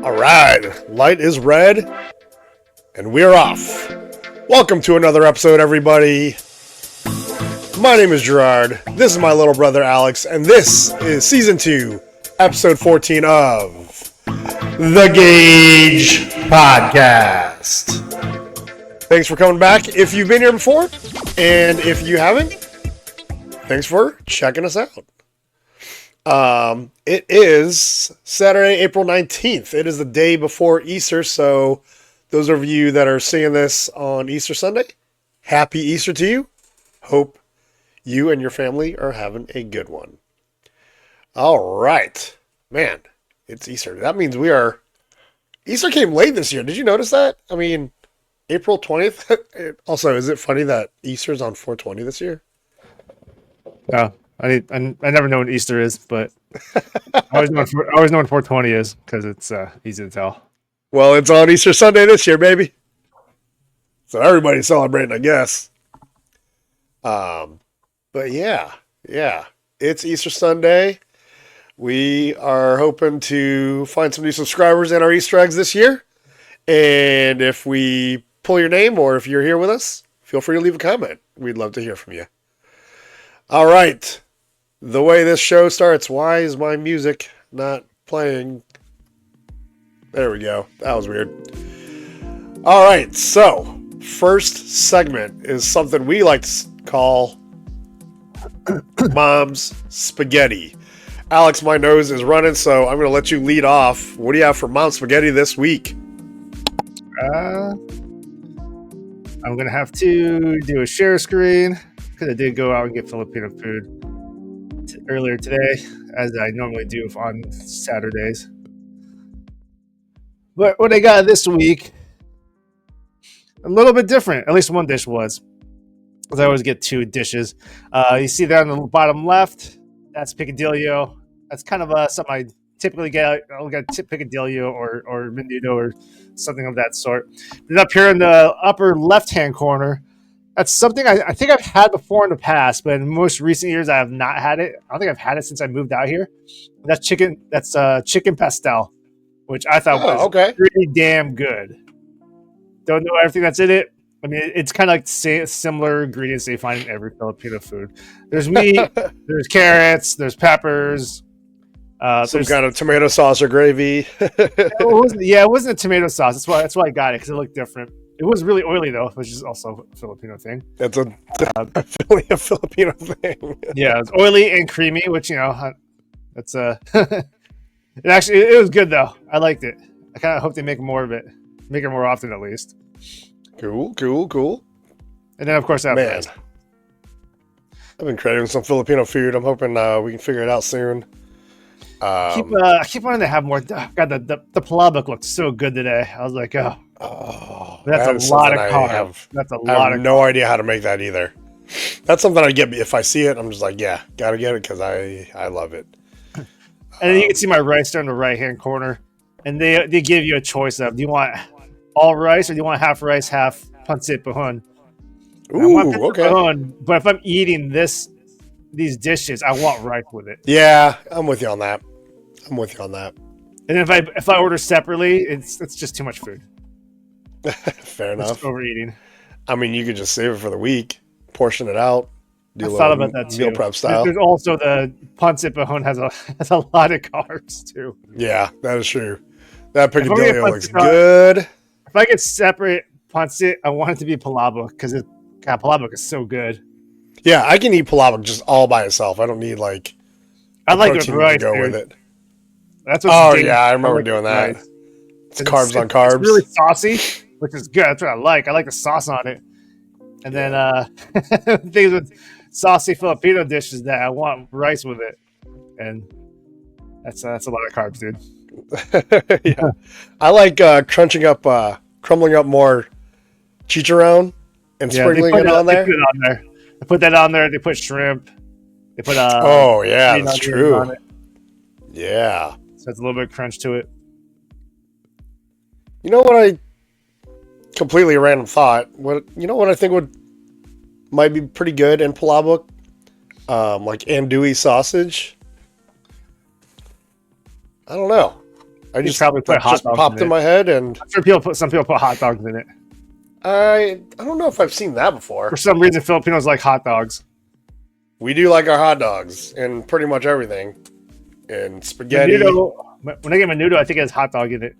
All right, light is red, and we're off. Welcome to another episode, everybody. My name is Gerard. This is my little brother, Alex, and this is Season 2, Episode 14 of the GAJ Podcast. Thanks for coming back if you've been here before, and if you haven't, thanks for checking us out. It is Saturday, April 19th. It is the day before Easter, so those of you that are seeing this on Easter Sunday, happy Easter to you. Hope you and your family are having a good one. All right. Man, it's Easter. That means Easter came late this year. Did you notice that? I mean, April 20th. Also, is it funny that Easter's on 420 this year? No. I never know what Easter is, but I always know what 420 is because it's easy to tell. Well, it's on Easter Sunday this year, baby. So everybody's celebrating, I guess. But yeah, it's Easter Sunday. We are hoping to find some new subscribers in our Easter eggs this year. And if we pull your name or if you're here with us, feel free to leave a comment. We'd love to hear from you. All right. The way this show starts, why is my music not playing? There we go. That was weird. All right, so first segment is something we like to call Mom's Spaghetti. Alex, my nose is running, so I'm going to let you lead off. What do you have for Mom's Spaghetti this week? I'm going to have to do a share screen because I did go out and get Filipino food earlier today, as I normally do on Saturdays. But what I got this week, a little bit different. At least one dish was. Because I always get two dishes. You see that on the bottom left? That's picadillo. That's kind of something I typically get. I'll get picadillo or menudo or something of that sort. Then up here in the upper left-hand corner, that's something I think I've had before in the past, but in most recent years I have not had it. I don't think I've had it since I moved out here. That's chicken. That's chicken pastel, which I thought was pretty damn good. Don't know everything that's in it. I mean, it's kind of like similar ingredients that you find in every Filipino food. There's meat, there's carrots, there's peppers. Some kind of tomato sauce or gravy. it wasn't a tomato sauce. That's why I got it, because it looked different. It was really oily, though, which is also a Filipino thing. That's definitely a Filipino thing. Yeah, it's oily and creamy, which, that's it was good, though. I liked it. I kind of hope they make more of it. Make it more often, at least. Cool. And then, of course, I've been craving some Filipino food. I'm hoping we can figure it out soon. I keep wanting to have more. God, the palabok looked so good today. I was like, that's a lot of carbs. That's a lot. I have no idea how to make that either. That's something I get. If I see it, I'm just like, yeah, gotta get it because I love it. And then you can see my rice there in the right hand corner, and they give you a choice of, do you want all rice or do you want half rice, half pancit bihon? Ooh, okay. Bihon, but if I'm eating these dishes, I want rice with it. Yeah, I'm with you on that. And then if I order separately, it's just too much food. Fair enough. It's overeating. I mean, you could just save it for the week, portion it out. I thought about that too. Meal prep style. There's also the pancit bihon has a lot of carbs too. Yeah, that is true. That picadillo looks good. If I get separate pancit, I want it to be palabok because palabok is so good. Yeah, I can eat palabok just all by itself. I don't need I like it with rice. To go with it. That's I remember doing that. Rice. It's carbs on carbs. It's really saucy, which is good. That's what I like. I like the sauce on it. And then things with saucy Filipino dishes that I want rice with it, and that's a lot of carbs, dude. Yeah, I like crumbling up more chicharron and sprinkling it on there. They put that on there. They put shrimp. They put that's true. On it. Yeah, so it's a little bit of crunch to it. You know what I completely random thought? What I think might be pretty good in palabok? Like andouille sausage. I don't know. I You just probably put that hot just dogs popped in in my head, and I'm sure some people put hot dogs in it. I don't know if I've seen that before. For some reason, Filipinos like hot dogs. We do like our hot dogs and pretty much everything, and spaghetti. Menudo, when I get menudo, I think it has hot dog in it.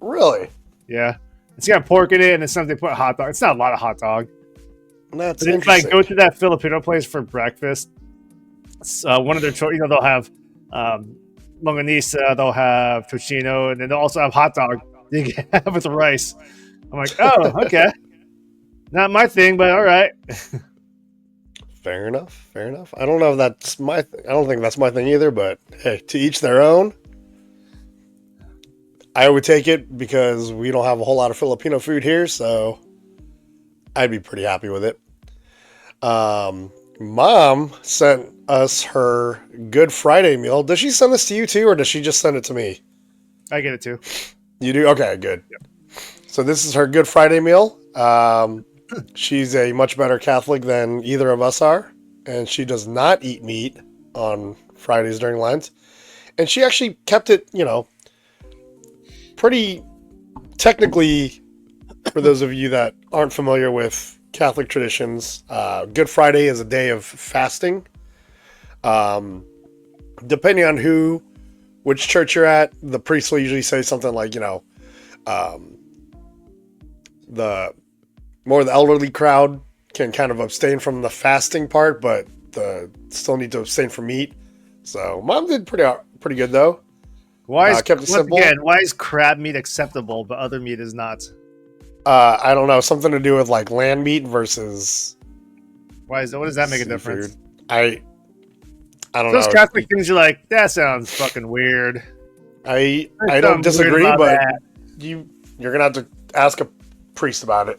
Really? Yeah. It's got pork in it, and then something they put hot dog. It's not a lot of hot dog. That's But if I interesting. go to that Filipino place for breakfast, one of their choice, they'll have longanisa, they'll have tocino, and then they'll also have hot dog you can have with the rice. I'm like, oh, okay. Not my thing, but all right. Fair enough. Fair enough. I don't know if that's my thing. I don't think that's my thing either, but hey, to each their own. I would take it because we don't have a whole lot of Filipino food here, so I'd be pretty happy with it. Mom sent us her Good Friday meal. Does she send this to you too, or does she just send it to me? I get it too. You do? Okay, good. Yep. So this is her Good Friday meal. She's a much better Catholic than either of us are, and she does not eat meat on Fridays during Lent. And she actually kept it, pretty technically, for those of you that aren't familiar with Catholic traditions, Good Friday is a day of fasting. Depending on which church you're at, the priest will usually say something like, the more the elderly crowd can kind of abstain from the fasting part, but still need to abstain from meat. So Mom did pretty good though. Why is kept it simple. Again, why is crab meat acceptable but other meat is not? I don't know, something to do with like land meat versus. What does that make a difference? Food. I don't Those know. Catholic things, you're like, that sounds fucking weird. I There's don't something weird disagree, about but that. you're gonna have to ask a priest about it.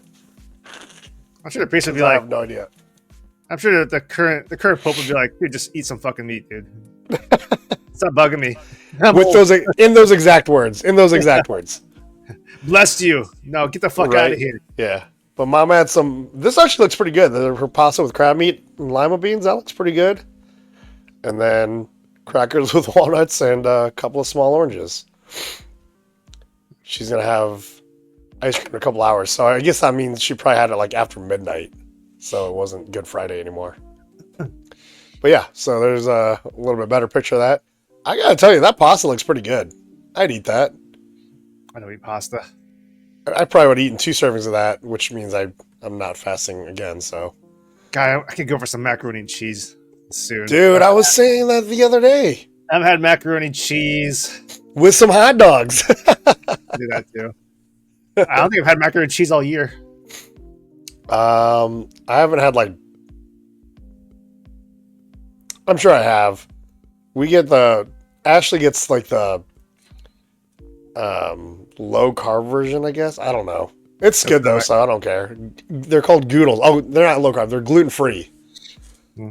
I'm sure the priest would be I like, have no idea. I'm sure that the current pope would be like, dude, just eat some fucking meat, dude. Stop bugging me. In those exact words. Blessed you. No, get the fuck out of here. Yeah. But Mom had some. This actually looks pretty good. Her pasta with crab meat and lima beans, that looks pretty good. And then crackers with walnuts and a couple of small oranges. She's going to have ice cream in a couple hours. So I guess that means she probably had it like after midnight. So it wasn't Good Friday anymore. But yeah, so there's a little bit better picture of that. I got to tell you, that pasta looks pretty good. I'd eat that. I don't eat pasta. I probably would have eaten 2 servings of that, which means I'm not fasting again. So, Guy, I could go for some macaroni and cheese soon. dude, I was saying that the other day I've had macaroni and cheese. with some hot dogs. I do that too. I don't think I've had macaroni and cheese all year. I haven't had I'm sure I have. Ashley gets like the low carb version, I guess. I don't know. It's good though, so I don't care. They're called Goodles. Oh, they're not low carb. They're gluten free.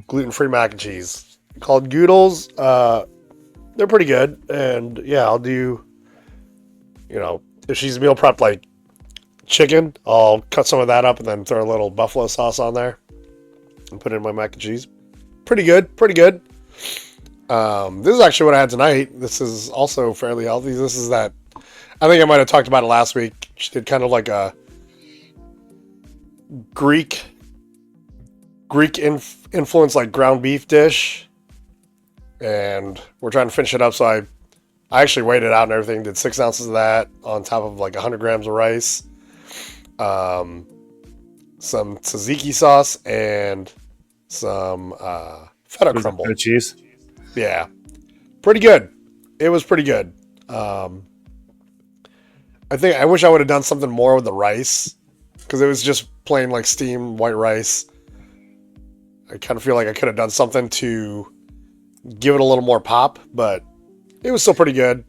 Gluten free mac and cheese. Called Goodles. They're pretty good, and yeah, I'll do. If she's meal prepped like chicken, I'll cut some of that up and then throw a little buffalo sauce on there and put it in my mac and cheese. Pretty good. This is actually what I had tonight. This is also fairly healthy. This is that. I think I might have talked about it last week. She did kind of like a Greek influence, like ground beef dish, and we're trying to finish it up. So I actually weighed it out and everything. Did 6 ounces of that on top of like 100 grams of rice, some tzatziki sauce, and some feta crumble. Feta cheese. Yeah, pretty good. It was pretty good. I wish I would have done something more with the rice, because it was just plain like steamed white rice. I kind of feel like I could have done something to give it a little more pop, but it was still pretty good.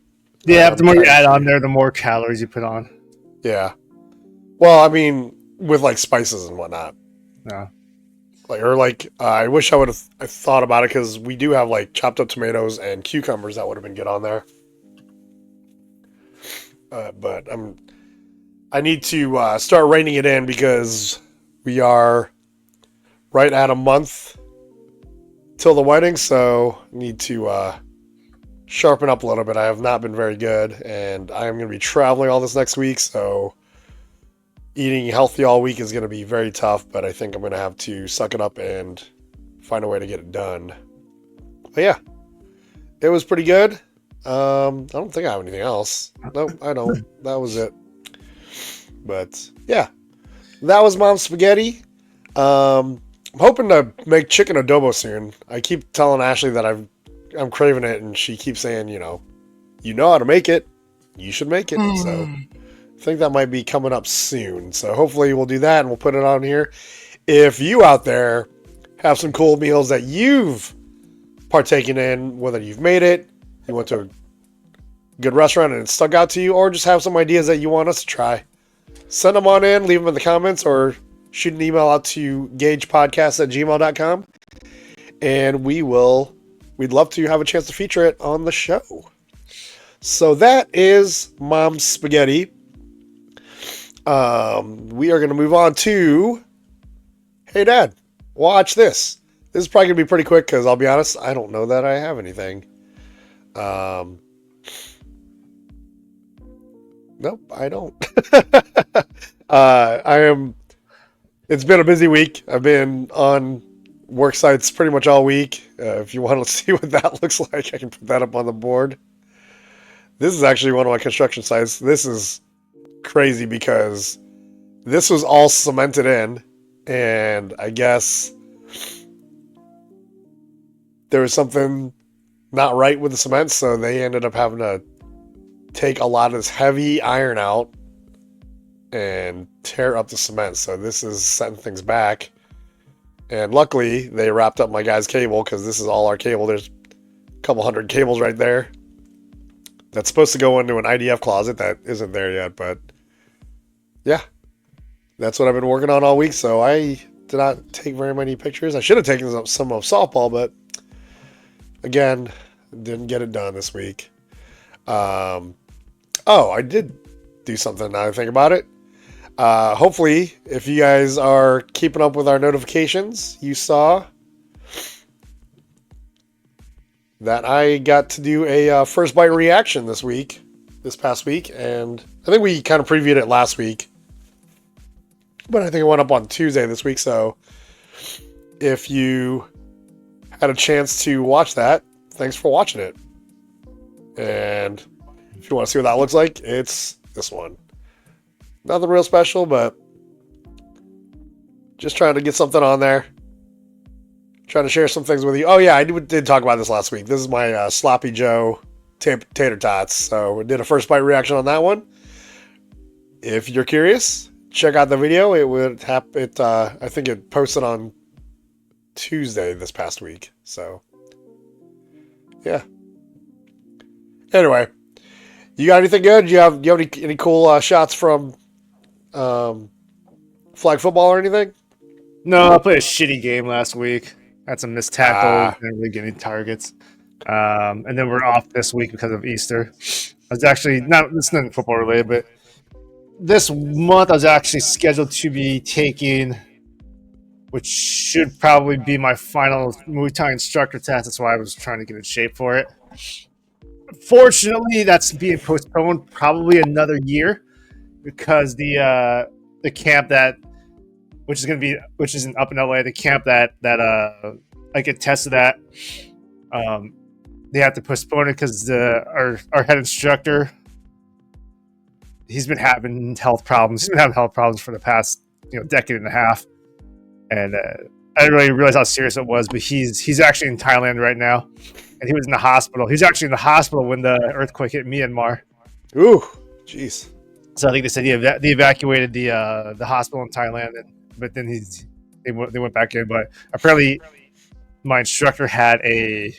Yeah, the more you add on there, the more calories you put on. Yeah. Well, I mean, with like spices and whatnot. Yeah. I wish I would have thought about it, because we do have like chopped up tomatoes and cucumbers that would have been good on there. But I need to start reining it in, because we are right at a month till the wedding, so I need to sharpen up a little bit. I have not been very good, and I am going to be traveling all this next week, so eating healthy all week is going to be very tough, but I think I'm going to have to suck it up and find a way to get it done. But yeah, it was pretty good. I don't think I have anything else. Nope, I don't. That was it. But yeah, that was Mom's Spaghetti. I'm hoping to make chicken adobo soon. I keep telling Ashley that I'm craving it, and she keeps saying, you know how to make it. You should make it. So I think that might be coming up soon. So hopefully we'll do that, and we'll put it on here. If you out there have some cool meals that you've partaken in, whether you've made it, you went to a good restaurant and it stuck out to you, or just have some ideas that you want us to try, send them on in, leave them in the comments, or shoot an email out to gagepodcast@gmail.com, and we'd love to have a chance to feature it on the show. So that is Mom's Spaghetti. We are going to move on to, hey Dad, watch this. This is probably going to be pretty quick because I'll be honest, I don't know that I have anything. Nope, I don't. It's been a busy week. I've been on work sites pretty much all week. If you want to see what that looks like, I can put that up on the board. This is actually one of my construction sites. This is crazy because this was all cemented in, and I guess there was something not right with the cement, so they ended up having to take a lot of this heavy iron out and tear up the cement. So this is setting things back. And luckily, they wrapped up my guy's cable because this is all our cable. There's a couple hundred cables right there. That's supposed to go into an IDF closet that isn't there yet. But yeah, that's what I've been working on all week. So I did not take very many pictures. I should have taken some of softball, but again, didn't get it done this week. I did do something now I think about it. Hopefully, if you guys are keeping up with our notifications, you saw that I got to do a first bite reaction this past week, and I think we kind of previewed it last week, but I think it went up on Tuesday this week, so if you had a chance to watch that, thanks for watching it. And if you want to see what that looks like, it's this one. Nothing real special, but just trying to get something on there. Trying to share some things with you. Oh yeah, I did talk about this last week. This is my Sloppy Joe tater tots. So we did a first bite reaction on that one. If you're curious, check out the video. I think it posted on Tuesday this past week. So yeah. Anyway, you got anything good? Do you have any cool shots from flag football or anything? No, I played a shitty game last week. Had some missed tackles, didn't really get any targets. And then we're off this week because of Easter. I was actually it's not football related, but this month I was actually scheduled to be taking, which should probably be my final Muay Thai instructor test. That's why I was trying to get in shape for it. Fortunately, that's being postponed probably another year because the camp which is up in LA, the camp that I get tested at, they have to postpone it because our head instructor, he's been having health problems. He's been having health problems for the past decade and a half, and I didn't really realize how serious it was. But he's actually in Thailand right now. And he was in the hospital. He was actually in the hospital when the earthquake hit Myanmar. Ooh, jeez. So I think they said they evacuated the hospital in Thailand, but then they went back in. But apparently, my instructor had they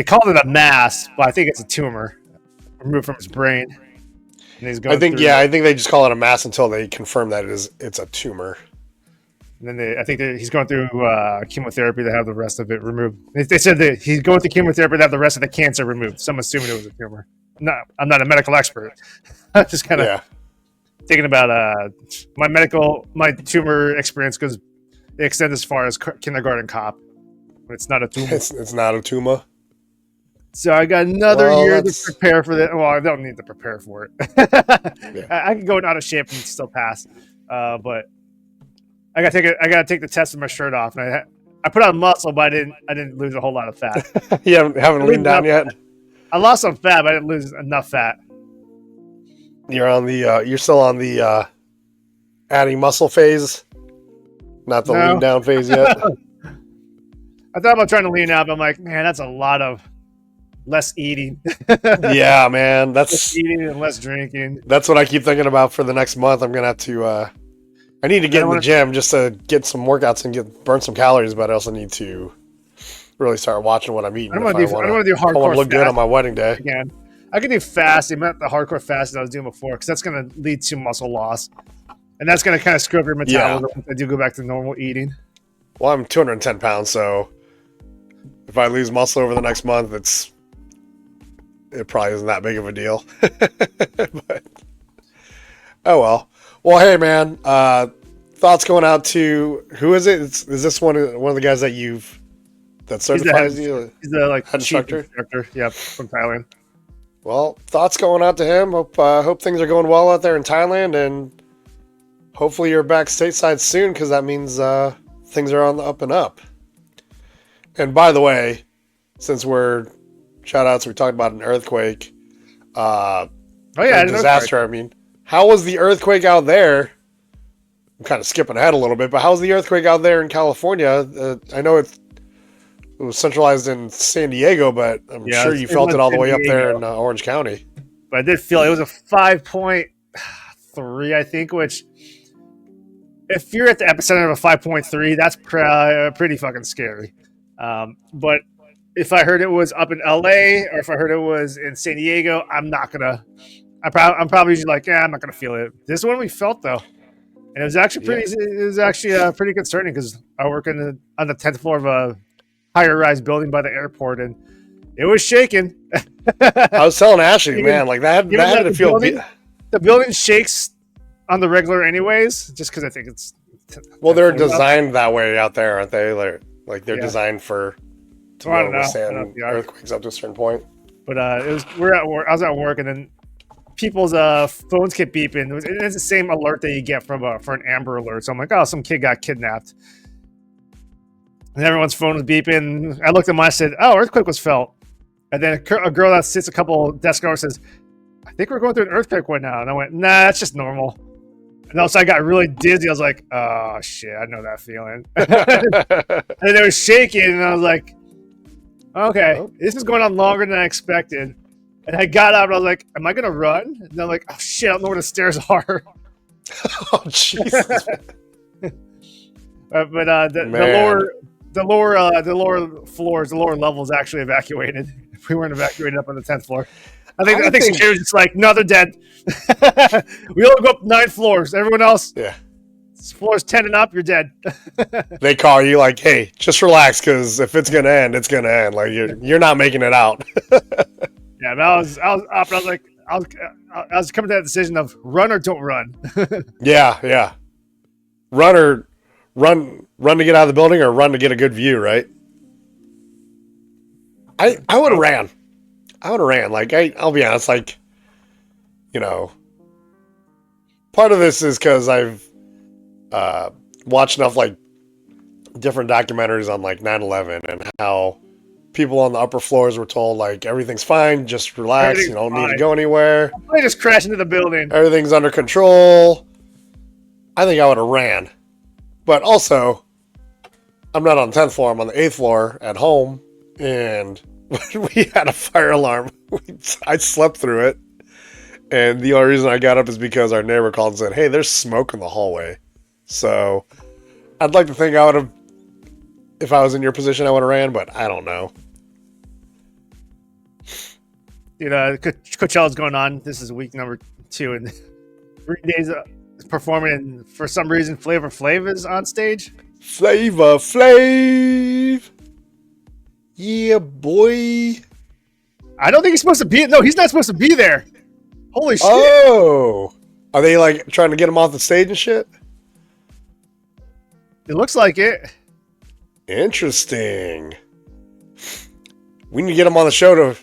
called it a mass, but I think it's a tumor removed from his brain. And he's going I think they just call it a mass until they confirm that it's a tumor. And then I think he's going through chemotherapy to have the rest of it removed. They said that he's going through chemotherapy to have the rest of the cancer removed. So I'm assuming it was a tumor. No, I'm not a medical expert. I'm just kind of thinking about my tumor experience because it extends as far as kindergarten cop. But it's not a tumor. It's not a tumor. So I got another Well, year to that's- prepare for that. Well, I don't need to prepare for it. Yeah. I can go out of shape and still pass. But I gotta take the test with my shirt off. And I put on muscle, but I didn't lose a whole lot of fat. You haven't leaned down yet? I lost some fat, but I didn't lose enough fat. You're still on the adding muscle phase, not the No. lean down phase yet. I thought about trying to lean out, but I'm like, man, that's a lot of less eating. Yeah, man, Less eating and less drinking. that's what I keep thinking about for the next month. I'm gonna have to. I need to get in the gym just to get some workouts and burn some calories, but I also need to really start watching what I'm eating. I don't want to do hardcore. I want to look good on my wedding day. Again, I can do fasting, not the hardcore fasting I was doing before, because that's going to lead to muscle loss, and that's going to kind of screw up your metabolism if I do go back to normal eating. Well, I'm 210 pounds, so if I lose muscle over the next month, it probably isn't that big of a deal. But, oh well. Well, hey man, thoughts going out to who is it? Is this one of the guys that certifies you? He's the head instructor. Yeah, from Thailand. Well, thoughts going out to him. Hope things are going well out there in Thailand, and hopefully you're back stateside soon, because that means things are on the up and up. And by the way, since we're shout outs, we talked about an earthquake. A disaster. I mean, how was the earthquake out there? I'm kind of skipping ahead a little bit, but how was the earthquake out there in California? I know it was centralized in San Diego, but I'm sure you felt it all the way up there in Orange County. But I did feel it was a 5.3, I think, which if you're at the epicenter of a 5.3, that's pretty fucking scary. But if I heard it was up in LA or if I heard it was in San Diego, I'm probably usually like, I'm not gonna feel it. This one we felt though, and it was actually pretty concerning, because I work on the 10th floor of a higher rise building by the airport, and it was shaking. I was telling Ashley, man, like that had to feel. The building shakes on the regular, anyways, just because I think it's. Well, they're designed that way out there, aren't they? They're designed to withstand earthquakes up to a certain point. But we're at work. I was at work, and then people's phones kept beeping. It's the same alert that you get for an Amber Alert. So I'm like, oh, some kid got kidnapped. And everyone's phone was beeping. I looked at mine and said, oh, earthquake was felt. And then a girl that sits a couple desks over says, I think we're going through an earthquake right now. And I went, nah, that's just normal. And also I got really dizzy. I was like, oh, shit, I know that feeling. And it was shaking, and I was like, okay, this is going on longer than I expected. And I got up, and I was like, am I going to run? And I'm like, oh, shit, I don't know where the stairs are. Oh, Jesus. But the lower floors, the lower levels actually evacuated. We weren't evacuated up on the 10th floor. I think security was just like, no, they're dead. We only go up 9 floors. Everyone else, floors 10 and up, you're dead. They call you like, hey, just relax, because if it's gonna end, it's gonna end. Like you're not making it out. Yeah, but I was up, and I was like, I was coming to that decision of run or don't run. Yeah. Run to get out of the building, or run to get a good view, right? I would have ran. Like, I'll be honest, like, part of this is because I've watched enough, like, different documentaries on, like, 9/11 and how people on the upper floors were told, like, everything's fine, just relax, you don't need to go anywhere. I just crashed into the building. Everything's under control. I think I would have ran. But also, I'm not on the 10th floor, I'm on the 8th floor at home, and we had a fire alarm. I slept through it, and the only reason I got up is because our neighbor called and said, hey, there's smoke in the hallway. So I'd like to think I would have, if I was in your position, I would have ran, but I don't know. Coachella's going on. This is week number 2, and Green Day's performing, and for some reason Flavor Flav is on stage. Flavor Flav. Yeah, boy. I don't think he's supposed to be. No, he's not supposed to be there. Holy shit. Oh. Are they like trying to get him off the stage and shit? It looks like it. Interesting. We need to get him on the show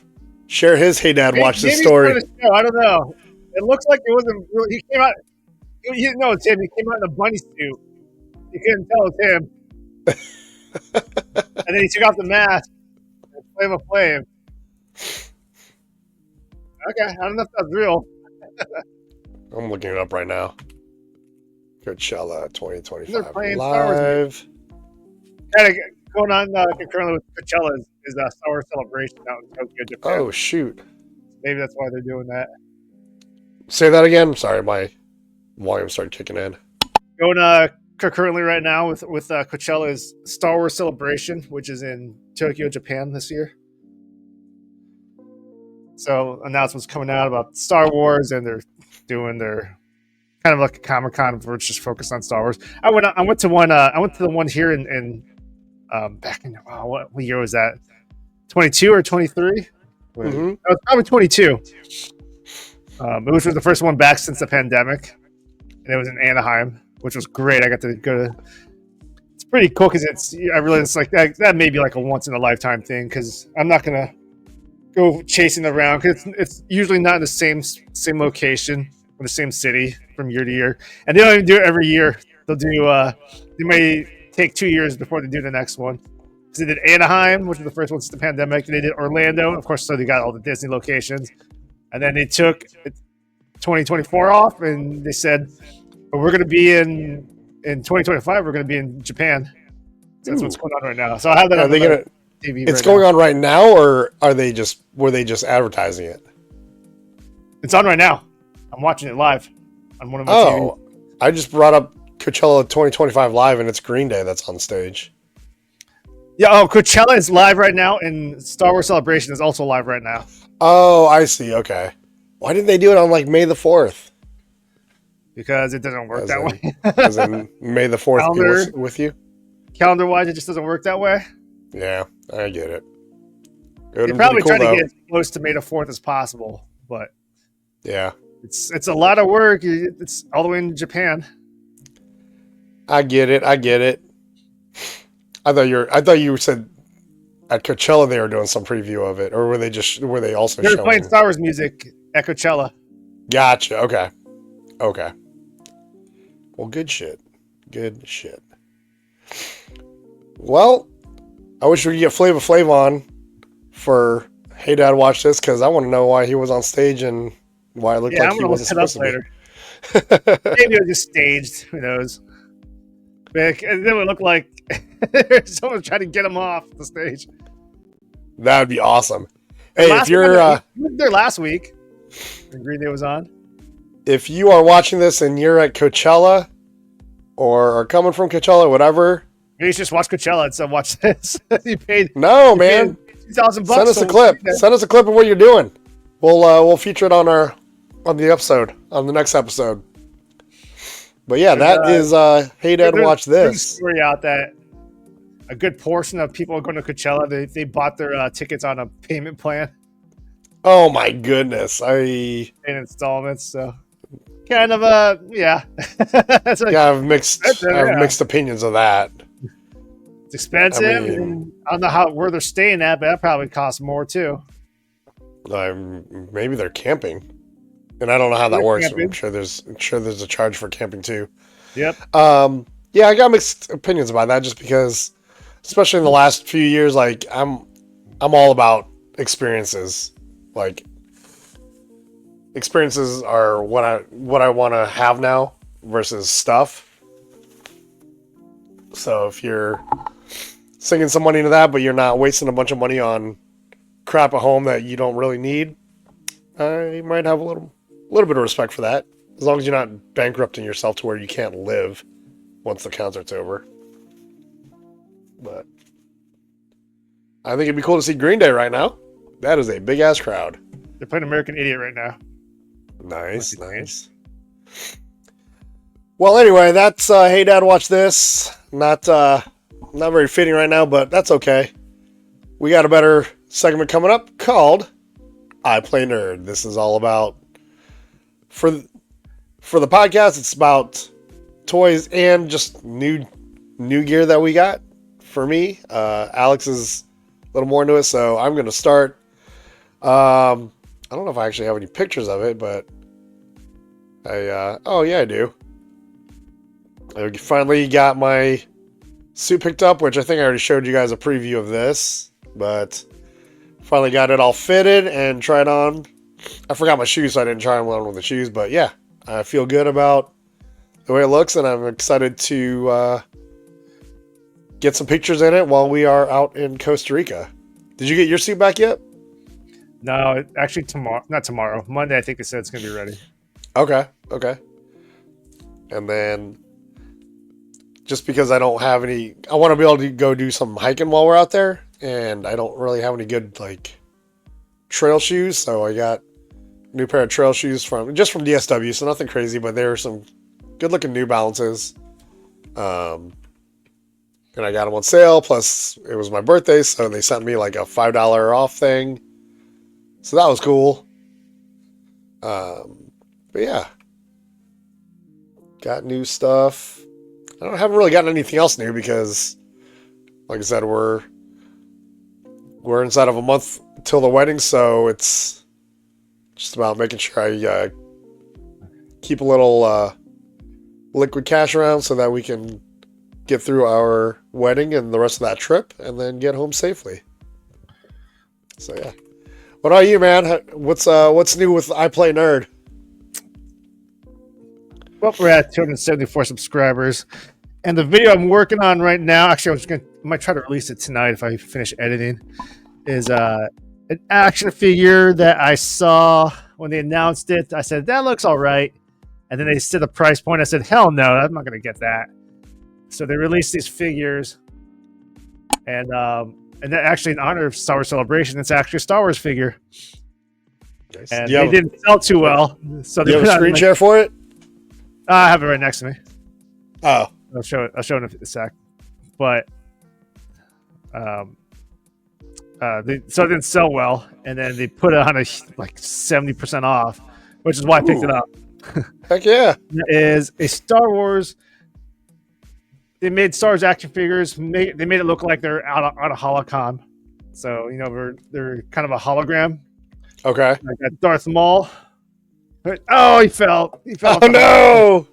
share his Hey Dad Watch This Maybe story. he's on the show. I don't know. It looks like it wasn't. He came out. You know, it's him. He came out in a bunny suit. You couldn't tell it's him. And then he took off the mask. Flame of Flame. Okay, I don't know if that's real. I'm looking it up right now. Coachella They're 2025 playing Star Wars live. Kind of going on concurrently with Coachella is a Star Wars celebration out in Tokyo, Japan. Oh shoot! Maybe that's why they're doing that. Say that again. Sorry, my volume started kicking in. Going concurrently right now with Coachella's Star Wars Celebration, which is in Tokyo, Japan this year. So announcements coming out about Star Wars, and they're doing their kind of like a Comic-Con, which is focused on Star Wars. I went to one. I went to the one here in back in what year was that? 22 or 23? Mm-hmm. It was probably 22. Which was the first one back since the pandemic, and it was in Anaheim, which was great. I got to go to. It's pretty cool because I realize it's like that may be like a once in a lifetime thing because I'm not gonna go chasing around because it's usually not in the same location or the same city from year to year, and they don't even do it every year. They'll do. They may take 2 years before they do the next one. Because they did Anaheim, which was the first one since the pandemic. They did Orlando, of course, so they got all the Disney locations. And then they took 2024 off, and they said, "But we're going to be in 2025. We're going to be in Japan." So that's what's going on right now. So I have that on TV. It's going on right now, or were they just advertising it? It's on right now. I'm watching it live on one of my Oh, TVs. I just brought up Coachella 2025 live, and it's Green Day that's on stage. Yeah. Oh, Coachella is live right now, and Star Wars Celebration is also live right now. Oh, I see. Okay. Why didn't they do it on like May the 4th? Because it doesn't work that way. As in May the 4th be with you? Calendar-wise, it just doesn't work that way. Yeah, I get it. They probably try to get as close to May the 4th as possible, but yeah, it's a lot of work. It's all the way in Japan. I get it. I thought you said at Coachella they were doing some preview of it, or were they also They're showing? playing Star Wars music at Coachella. Gotcha. Okay. Well, good shit. Well, I wish we could get Flava Flav on for Hey Dad Watch This, because I want to know why he was on stage and why it looked like he wasn't supposed to later. Maybe it was just staged. Who knows? But it would look like someone trying to get him off the stage. That would be awesome. Hey, if you you're were there last week, when Green Day was on. If you are watching this and you're at Coachella or are coming from Coachella, whatever, maybe you should just watch Coachella and so watch this. you paid man. $2,000. Send us a clip. Send us a clip of what you're doing. We'll feature it on the next episode. But yeah, that is Hey Dad Watch This. There's a story out that a good portion of people going to Coachella, they bought their tickets on a payment plan. Oh my goodness. In installments, so kind of yeah. Like, I have mixed opinions of that. It's expensive. I don't know where they're staying at, but that probably costs more too. Maybe they're camping, and I don't know how that works. Camping. I'm sure there's a charge for camping too. Yep. Yeah, I got mixed opinions about that, just because, especially in the last few years, like I'm all about experiences. Like, experiences are what I want to have now versus stuff. So if you're sinking some money into that, but you're not wasting a bunch of money on crap at home that you don't really need, I might have a little bit of respect for that, as long as you're not bankrupting yourself to where you can't live once the concert's over. But I think it'd be cool to see Green Day right now. That is a big ass crowd. They're playing American Idiot right now. Nice. Well, anyway, that's Hey Dad Watch This. Not very fitting right now, but that's okay. We got a better segment coming up called I Play Nerd. This is all about, for the podcast, it's about toys and just new gear that we got. For me, Alex is a little more into it, so I'm going to start. I don't know if I actually have any pictures of it, but oh yeah, I do. I finally got my suit picked up, which I think I already showed you guys a preview of this, but finally got it all fitted and tried on. I forgot my shoes, so I didn't try on with the shoes, but yeah, I feel good about the way it looks, and I'm excited to get some pictures in it while we are out in Costa Rica. Did you get your suit back yet? No, actually tomorrow. Not tomorrow. Monday. I think they said it's gonna be ready. Okay. And then, just because I don't have any, I want to be able to go do some hiking while we're out there, and I don't really have any good like trail shoes, so I got a new pair of trail shoes from DSW, so nothing crazy, but there are some good looking New Balances. And I got them on sale. Plus, it was my birthday, so they sent me like a $5 off thing. So that was cool. But yeah, got new stuff. I haven't really gotten anything else new because, like I said, we're inside of a month till the wedding, so it's just about making sure I keep a little liquid cash around so that we can get through our wedding and the rest of that trip, and then get home safely. So yeah. What about you, man? What's new with I Play Nerd? Well, we're at 274 subscribers, and the video I'm working on right now. Actually, I might try to release it tonight if I finish editing. Is an action figure that I saw when they announced it. I said that looks all right, and then they said the price point. I said hell no, I'm not going to get that. So they released these figures, and that actually in honor of Star Wars Celebration, it's actually a Star Wars figure. Nice. And they didn't sell too well. So do you have a screen share for it? I have it right next to me. Oh, I'll show it in a sec. But so it didn't sell well, and then they put it on a like 70% off, which is why I picked it up. Heck yeah! It is a Star Wars. They made Star Wars action figures. They made it look like they're out of Holocon. So, you know, they're kind of a hologram. Okay. Like that Darth Maul. Oh, he fell. Oh, no!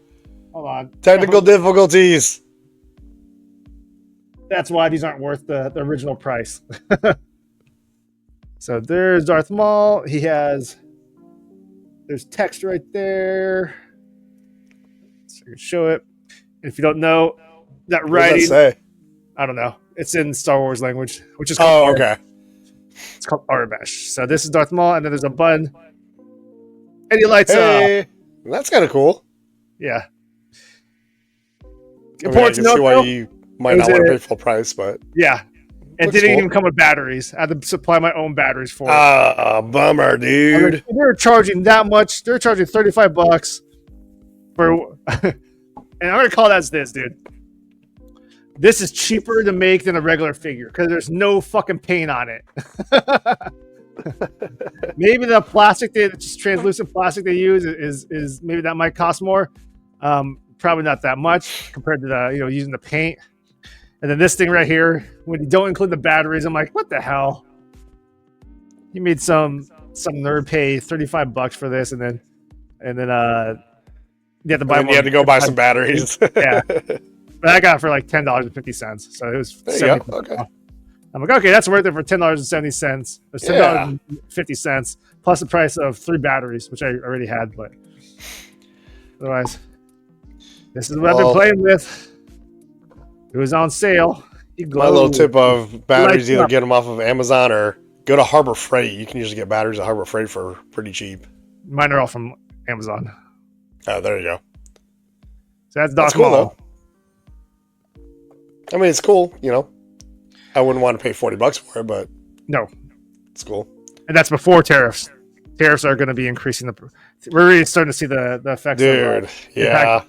Hold on. Technical difficulties. That's why these aren't worth the original price. So there's Darth Maul. There's text right there. So I can show it. And if you don't know, that writing. What does that say? I don't know. It's in Star Wars language, which is called okay. It's called Arabesh. So this is Darth Maul, and then there's a button. And he lights up. That's kind of cool. Yeah. I can see why you might not want to pay full price, but yeah. It didn't even come with batteries. I had to supply my own batteries for it. Bummer, dude. They're charging that much. They're charging $35 for, and I'm gonna call that as this, dude. This is cheaper to make than a regular figure because there's no fucking paint on it. Maybe the plastic, just translucent plastic they use is maybe that might cost more. Probably not that much compared to the using the paint. And then this thing right here, when you don't include the batteries, I'm like, what the hell? You made some nerd pay $35 for this, and then you have to buy. You had to go buy some batteries. Yeah. But I got it for like $10.50, so it was. There you go. Okay. I'm like, okay, that's worth it for $10.70. It's $10.50 plus the price of 3 batteries, which I already had. But otherwise, this is what I've been playing with. It was on sale. My little tip of batteries: either get them off of Amazon or go to Harbor Freight. You can usually get batteries at Harbor Freight for pretty cheap. Mine are all from Amazon. Oh, there you go. So that's cool, though. I mean, it's cool, I wouldn't want to pay $40 for it, but no, it's cool. And that's before tariffs. Tariffs are going to be increasing we're really starting to see the effects. Dude, yeah.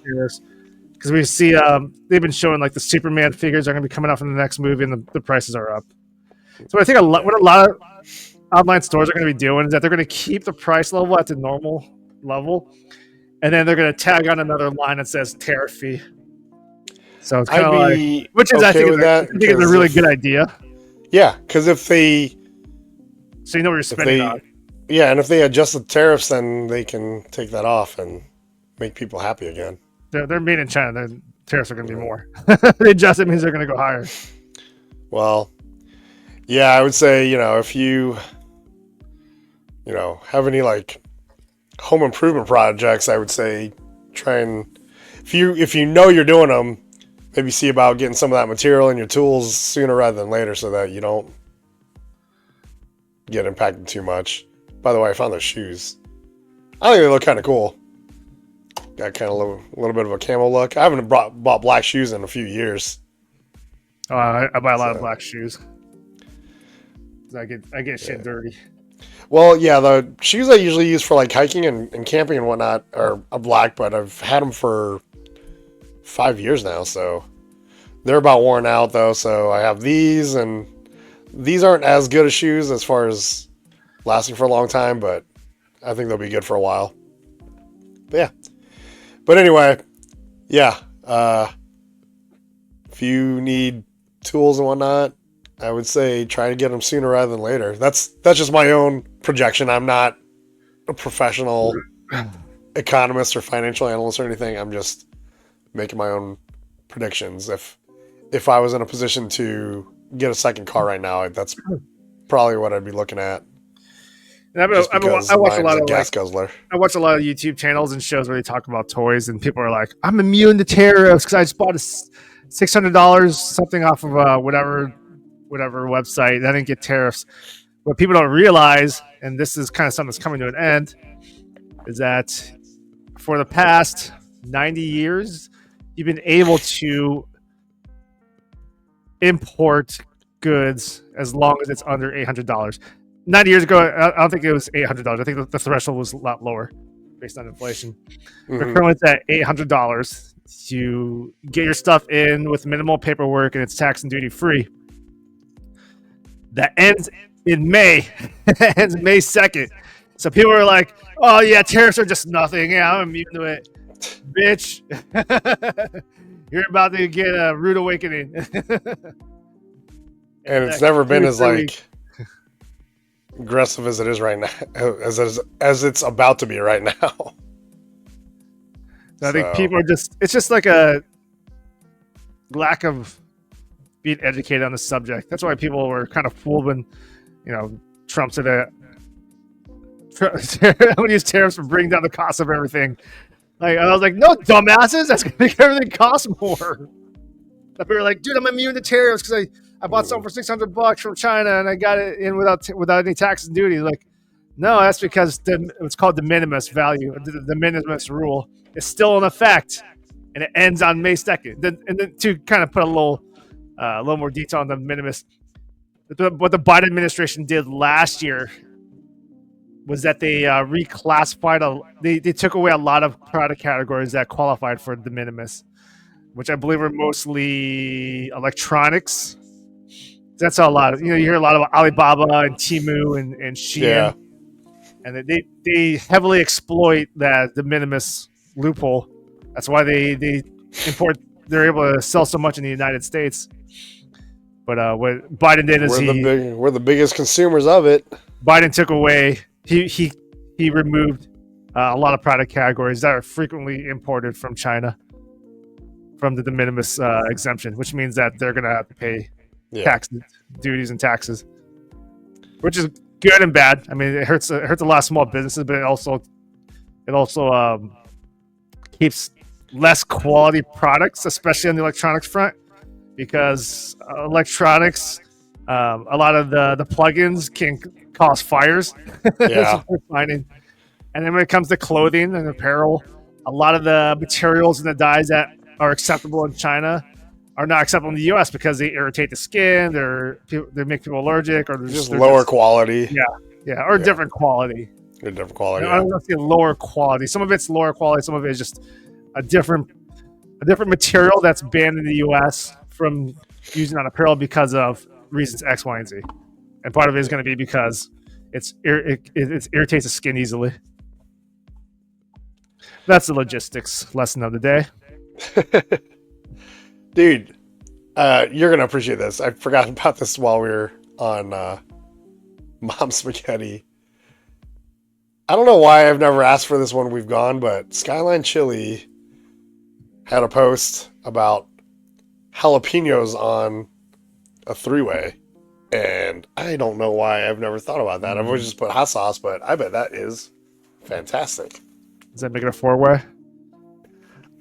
Because we see they've been showing like the Superman figures are going to be coming out from the next movie, and the prices are up. So I think what a lot of online stores are going to be doing is that they're going to keep the price level at the normal level, and then they're going to tag on another line that says tariff fee. So it's kind of like, which is I think is a really good idea. Yeah, because if they, so you know what you're spending on. Yeah, and if they adjust the tariffs, then they can take that off and make people happy again. They're made in China. The tariffs are going to be more. They adjust it means they're going to go higher. Well, yeah, I would say, if you, have any like home improvement projects, I would say try and if you know you're doing them, maybe see about getting some of that material in your tools sooner rather than later so that you don't get impacted too much. By the way, I found those shoes. I think they look kind of cool. Got kind of a little bit of a camo look. I haven't bought black shoes in a few years. I buy a lot of black shoes. I get shit dirty. Well, yeah, the shoes I usually use for like hiking and camping and whatnot are black, but I've had them for 5 years now, so they're about worn out though. So I have these, and these aren't as good as shoes as far as lasting for a long time, but I think they'll be good for a while. But yeah. But anyway, yeah. If you need tools and whatnot, I would say try to get them sooner rather than later. That's just my own projection. I'm not a professional economist or financial analyst or anything. I'm just making my own predictions. If I was in a position to get a second car right now, that's probably what I'd be looking at. And I watch a lot of gas guzzler. I watch a lot of YouTube channels and shows where they talk about toys, and people are like, "I'm immune to tariffs because I just bought a $600 something off of whatever website. I didn't get tariffs." What people don't realize, and this is kind of something that's coming to an end, is that for the past 90 years, you've been able to import goods as long as it's under $800. 90 years ago, I don't think it was $800. I think the threshold was a lot lower based on inflation. Mm-hmm. But currently it's at $800. You get your stuff in with minimal paperwork, and it's tax and duty free. That ends in May. Ends May 2nd. So people are like, "Oh yeah, tariffs are just nothing. Yeah, I'm immune to it." Bitch. You're about to get a rude awakening. And it's never been as like aggressive as it is right now, as it's about to be right now. I think people are it's just like a lack of being educated on the subject. That's why people were kind of fooled when, Trump said that I'm going to use tariffs to bring down the cost of everything. Like, I was like, no, dumbasses, that's going to make everything cost more. But people were like, dude, I'm immune to tariffs because I bought something for $600 from China and I got it in without any taxes and duties. Like, no, that's because it's called de minimis value. The de minimis rule is still in effect, and it ends on May 2nd. And then to kind of put a little more detail on the minimis, what the Biden administration did last year was that they reclassified they took away a lot of product categories that qualified for de minimis, which I believe are mostly electronics. That's a lot of, you hear a lot about Alibaba and Temu and Shein. Yeah. And they heavily exploit that de minimis loophole. That's why they're able to sell so much in the United States. But what Biden did is we're the biggest consumers of it. Biden took away, he removed a lot of product categories that are frequently imported from China from the de minimis exemption, which means that they're going to have to pay taxes, duties, and taxes, which is good and bad. I mean, it hurts a lot of small businesses, but it also keeps less quality products, especially on the electronics front, because electronics, a lot of the plugins can cause fires. That's what we're finding. And then when it comes to clothing and apparel, a lot of the materials and the dyes that are acceptable in China are not acceptable in the U.S. because they irritate the skin, they make people allergic, or they're just lower quality. Or different quality. Different quality. I don't say lower quality. Some of it's lower quality. Some of it is just a different material that's banned in the U.S. from using on apparel because of reasons X, Y, and Z. And part of it is going to be because it irritates the skin easily. That's the logistics lesson of the day. Dude, you're going to appreciate this. I forgot about this while we were on Mom Spaghetti. I don't know why I've never asked for this when we've gone, but Skyline Chili had a post about jalapenos on a three-way, and I don't know why I've never thought about that. I've always just put hot sauce, but I bet that is fantastic. Does that make it a 4-way?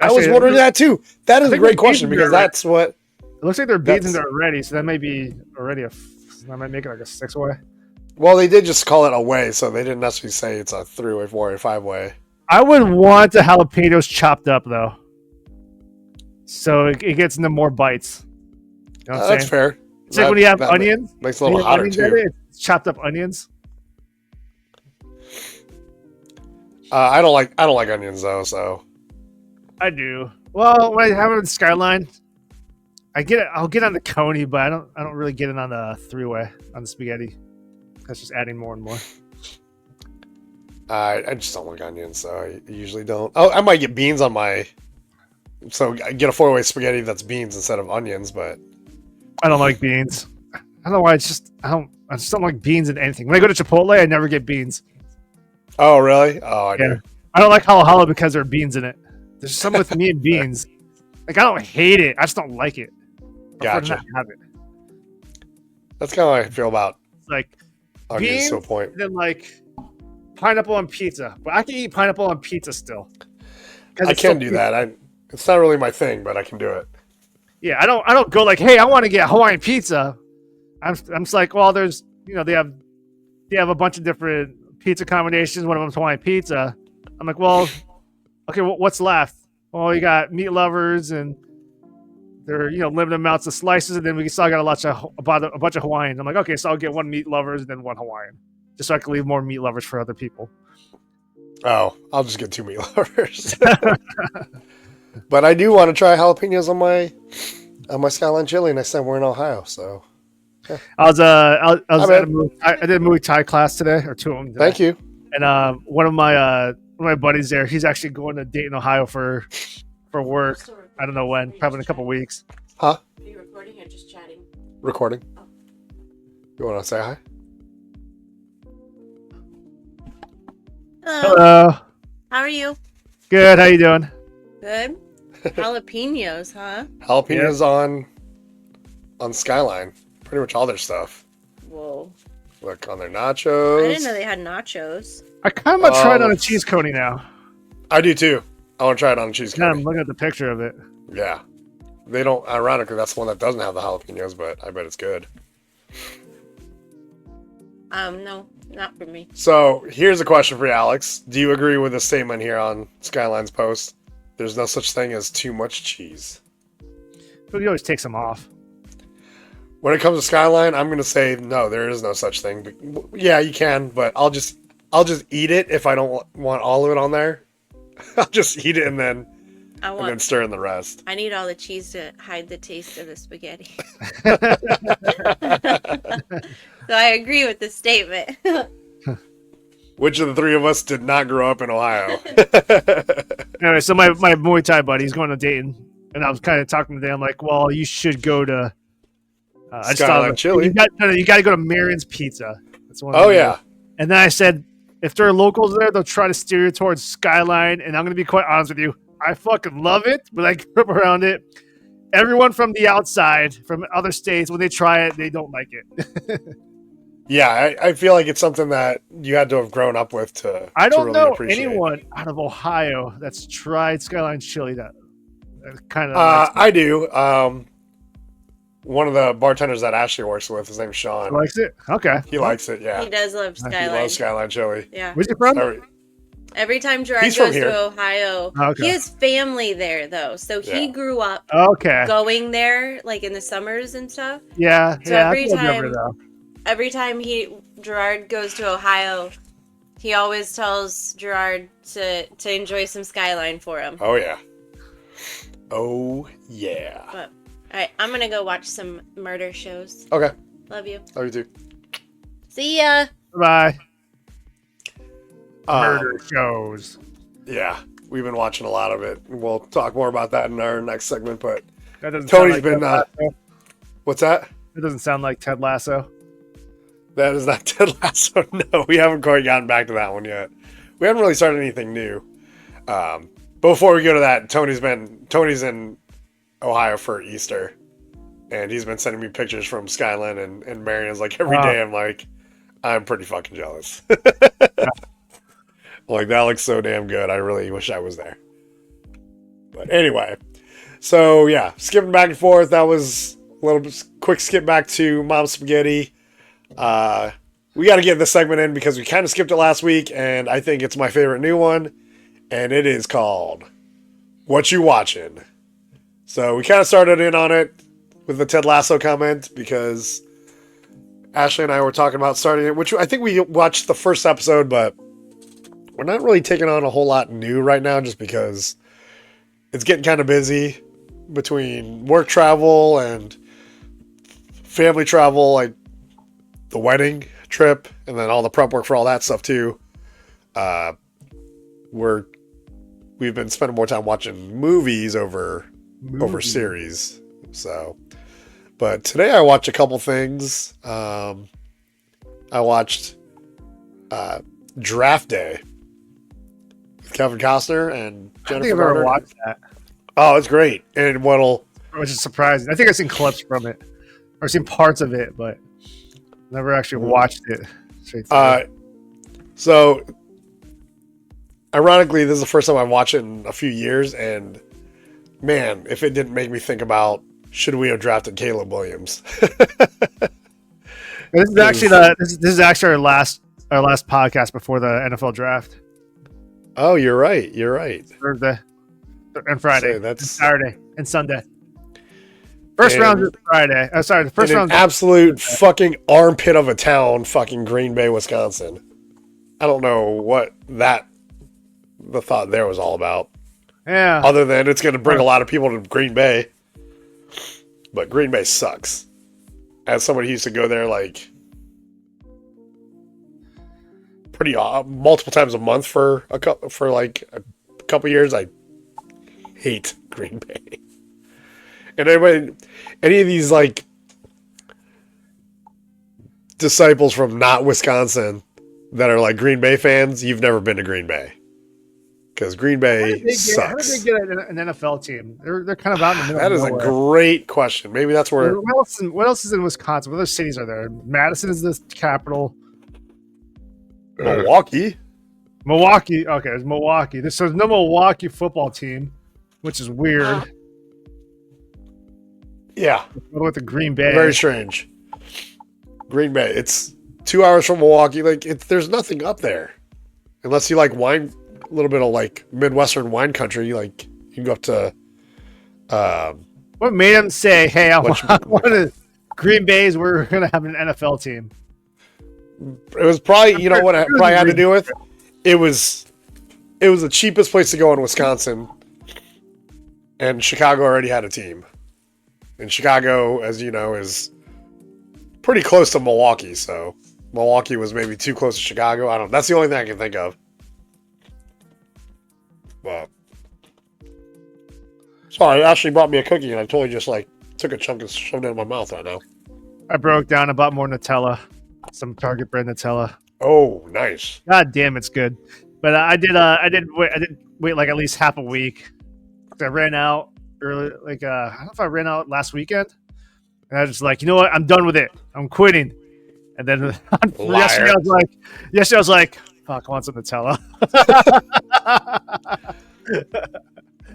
I was wondering that too. That is a great question because that's what... It looks like there are beans in there already, so that may be already that might make it like a 6-way. Well, they did just call it a way, so they didn't necessarily say it's a 3-way, 4-way, 5-way. I would want the jalapenos chopped up though, so it gets into more bites. You know what I'm That's saying? fair. It's like when you have onions. Makes it a little hotter too. It's chopped up onions. I don't like onions though, so I do. Well, when I have it in Skyline, I'll get on the coney, but I don't really get it on the 3-way on the spaghetti. That's just adding more and more. I just don't like onions, so I usually don't. Oh, I might get beans on my. So I get a 4-way spaghetti that's beans instead of onions, but I don't like beans. I don't know why. I just don't like beans in anything. When I go to Chipotle, I never get beans. Oh really? Oh, I do. I don't like hala because there are beans in it. There's something with me and beans. Like I don't hate it. I just don't like it. Gotcha. Not have it. That's kind of how I feel about Like onions beans, to a point. and then like pineapple on pizza. But I can eat pineapple on pizza still. I can do that. It's not really my thing, but I can do it. Yeah, I don't go like, hey, I want to get Hawaiian pizza. I'm just like, well, there's they have a bunch of different pizza combinations. One of them's Hawaiian pizza. I'm like, well, okay, what's left? Well, you got meat lovers and they're limited amounts of slices, and then we still got a bunch of Hawaiian. I'm like, okay, so I'll get one meat lovers and then one Hawaiian, just so I can leave more meat lovers for other people. Oh, I'll just get 2 meat lovers. But I do want to try jalapenos on my Skyline chili next time we're in Ohio. So yeah. I did a Muay Thai class today, or 2 of them today. Thank you. And one of my buddies there, he's actually going to Dayton, Ohio for work. I don't know when, probably in a couple weeks. Huh? Are you recording or just chatting? Recording. Oh. You want to say hi? Hello. How are you? Good. How you doing? Good. Jalapenos, huh? Jalapenos on Skyline. Pretty much all their stuff. Whoa. Look on their nachos. I didn't know they had nachos. I kind of want to try it on a cheese coney now. I do too. I want to try it on a cheese Yeah, coney. I'm looking at the picture of it. Yeah. They don't, ironically, that's the one that doesn't have the jalapenos, but I bet it's good. No, not for me. So here's a question for you, Alex. Do you agree with the statement here on Skyline's post? There's no such thing as too much cheese. But he always takes them off. When it comes to Skyline, I'm going to say no, there is no such thing. But, yeah, you can, but I'll just eat it if I don't want all of it on there. I'll just eat it and then stir in the rest. I need all the cheese to hide the taste of the spaghetti. So I agree with the statement. Which of the 3 of us did not grow up in Ohio? Anyway, so my Muay Thai buddy, he's going to Dayton, and I was kind of talking to them like, well, you should go to Skyline Chili. You got to go to Marion's Pizza. That's one. Oh yeah. And then I said, if there are locals there, they'll try to steer you towards Skyline. And I'm going to be quite honest with you, I fucking love it, but I grew up around it. Everyone from the outside, from other states, when they try it, they don't like it. Yeah, I feel like it's something that you had to have grown up with to. I don't really know appreciate. anyone out of Ohio that's tried Skyline Chili that kind of. I do. One of the bartenders that Ashley works with, his name's Sean. Likes it? Okay. He likes it. Yeah. He does love Skyline. He loves Skyline Chili. Yeah. Where's he from? Every time Gerard He's from goes here. to Ohio, Okay. he has family there though, so he grew up Okay. going there like in the summers and stuff. Yeah. So yeah. every time Gerard goes to Ohio, he always tells Gerard to enjoy some Skyline for him. Oh yeah. Oh yeah. But all right, I'm gonna go watch some murder shows. Okay. Love you. Love you too. See ya. Bye. Murder shows. Yeah, we've been watching a lot of it. We'll talk more about that in our next segment. But That doesn't Tony's sound like been. Ted Lasso. What's that? It doesn't sound like Ted Lasso. That is not Ted Lasso. No, we haven't quite gotten back to that one yet. we haven't really started anything new. Before we go to that, Tony's in Ohio for Easter, and he's been sending me pictures from Skyline and Marion's like every day. I'm like, I'm pretty fucking jealous. Like, that looks so damn good. I really wish I was there. But anyway, so yeah, skipping back and forth. That was a little bit quick skip back to Mom's Spaghetti. We got to get this segment in because we kind of skipped it last week, and I think it's my favorite new one, and it is called What You Watching? So we kind of started in on it with the Ted Lasso comment because Ashley and I were talking about starting it, which I think we watched the first episode, but we're not really taking on a whole lot new right now just because it's getting kind of busy between work travel and family travel, like the wedding trip, and then all the prep work for all that stuff too. We've been spending more time watching movies over series. So, but today I watched a couple things. I watched Draft Day with Kevin Costner and Jennifer. I think I've ever watched that. Oh, it's great. And Which is surprising. I think I've seen clips from it, or seen parts of it, but never actually watched it. So, ironically, this is the first time I've watched it in a few years, and man, if it didn't make me think about should we have drafted Caleb Williams? This is actually this is actually our last podcast before the NFL draft. Oh, you're right. You're right. Thursday and Friday. So that's and Saturday and Sunday. First round is Friday. The first round. Absolute fucking armpit of a town, fucking Green Bay, Wisconsin. I don't know what the thought there was all about. Yeah. Other than it's going to bring a lot of people to Green Bay. But Green Bay sucks. As somebody who used to go there like pretty multiple times a month for a couple years, I hate Green Bay. And any of these like disciples from not Wisconsin that are like Green Bay fans, you've never been to Green Bay. Because Green Bay sucks. How did they get an NFL team? They're kind of out in the middle. That is nowhere. a great question. Maybe that's where. What else is in Wisconsin? What other cities are there? Madison is the capital. Milwaukee. Okay, there's Milwaukee. There's no Milwaukee football team, which is weird. Yeah. With the Green Bay. Very strange. Green Bay. It's 2 hours from Milwaukee. Like there's nothing up there, unless you like wine. A little bit of like Midwestern wine country, like you can go up to. What made him say, "Hey, I want Green Bay's? We're going to have an NFL team." It was probably what it probably had to do with. It was the cheapest place to go in Wisconsin, and Chicago already had a team, and Chicago, as you know, is pretty close to Milwaukee. So Milwaukee was maybe too close to Chicago. I don't. That's the only thing I can think of. But sorry, Ashley brought me a cookie, and I totally just like took a chunk and shoved it in my mouth right now. I broke down and bought more Nutella, some Target brand Nutella. Oh, nice! God damn, it's good. But I did wait like at least half a week. I ran out early. Like I don't know if I ran out last weekend, and I was just like, you know what, I'm done with it. I'm quitting. And then yesterday I was like, fuck, I want some Nutella.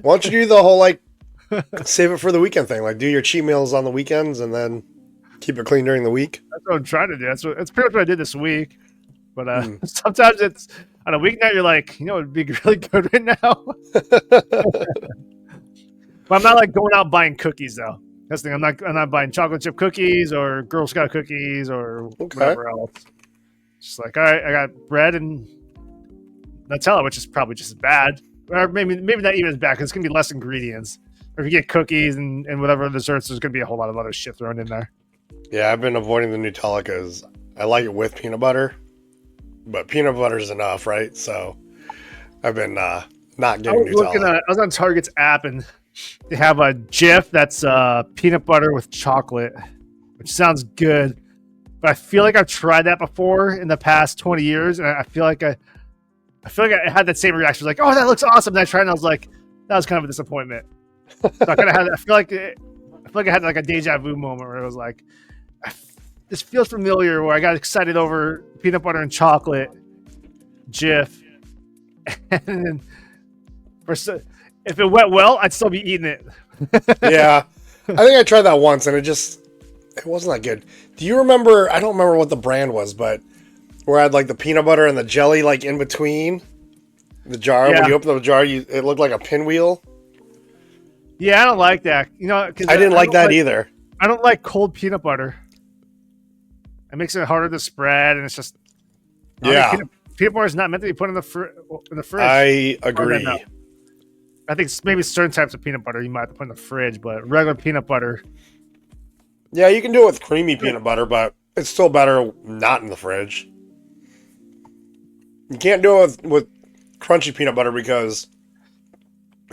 Why don't you do the whole like save it for the weekend thing? Like do your cheat meals on the weekends and then keep it clean during the week. That's what I'm trying to do. That's pretty much what I did this week. But sometimes it's on a weeknight you're like, it'd be really good right now. But I'm not like going out buying cookies though. That's the thing. I'm not buying chocolate chip cookies or Girl Scout cookies or whatever else. Just like, all right, I got bread and Nutella, which is probably just as bad. Or maybe not even as bad because it's going to be less ingredients. Or if you get cookies and whatever desserts, there's going to be a whole lot of other shit thrown in there. Yeah, I've been avoiding the Nutella because I like it with peanut butter. But peanut butter is enough, right? So I've been not getting Nutella. I was on Target's app and they have a Jif that's peanut butter with chocolate, which sounds good. But I feel like I've tried that before in the past 20 years, and I feel like I feel like I had that same reaction. Like, oh, that looks awesome. Then I tried, and I was like, that was kind of a disappointment. So I kind of had. I feel like I had like a deja vu moment where it was like, this feels familiar. Where I got excited over peanut butter and chocolate, Jif, and then if it went well, I'd still be eating it. Yeah, I think I tried that once, and it wasn't that good. Do you remember? I don't remember what the brand was, but where I had like the peanut butter and the jelly like in between the jar. Yeah. When you open the jar, it looked like a pinwheel. Yeah, I don't like that. You know, because I didn't like that either. I don't like cold peanut butter. It makes it harder to spread, and it's just Yeah, peanut butter is not meant to be put in the fridge. I agree. No. I think maybe certain types of peanut butter you might have to put in the fridge, but regular peanut butter. Yeah, you can do it with creamy peanut butter, but it's still better not in the fridge. You can't do it with crunchy peanut butter because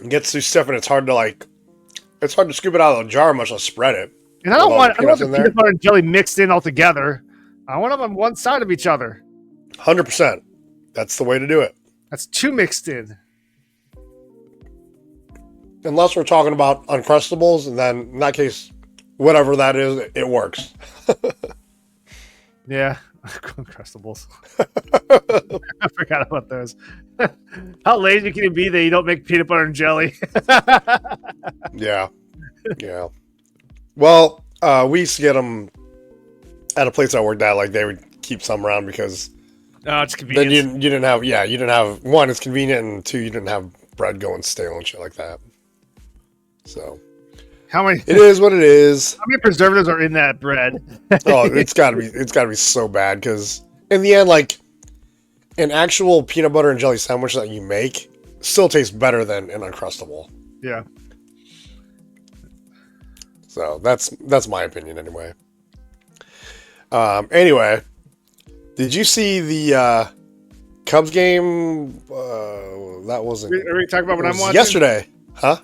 it gets too stiff and it's hard to scoop it out of the jar, much less spread it. And I don't want the in there. peanut butter and jelly mixed in all together. I want them on one side of each other. 100%. That's the way to do it. That's too mixed in. Unless we're talking about Uncrustables, and then in that case, whatever that is, it works. Yeah. Uncrustables. I forgot about those. How lazy can you be that you don't make peanut butter and jelly? Yeah. Yeah. Well, we used to get them at a place I worked at. Like, they would keep some around because Oh, it's convenient. then you didn't have, one, it's convenient, and two, you didn't have bread going stale and shit like that. So How many? it is what it is. How many preservatives are in that bread? Oh, it's gotta be so bad because in the end, like, an actual peanut butter and jelly sandwich that you make still tastes better than an Uncrustable. Yeah. So that's my opinion anyway. Anyway, did you see the Cubs game? That wasn't. Are we talking about what I'm watching? Yesterday, huh?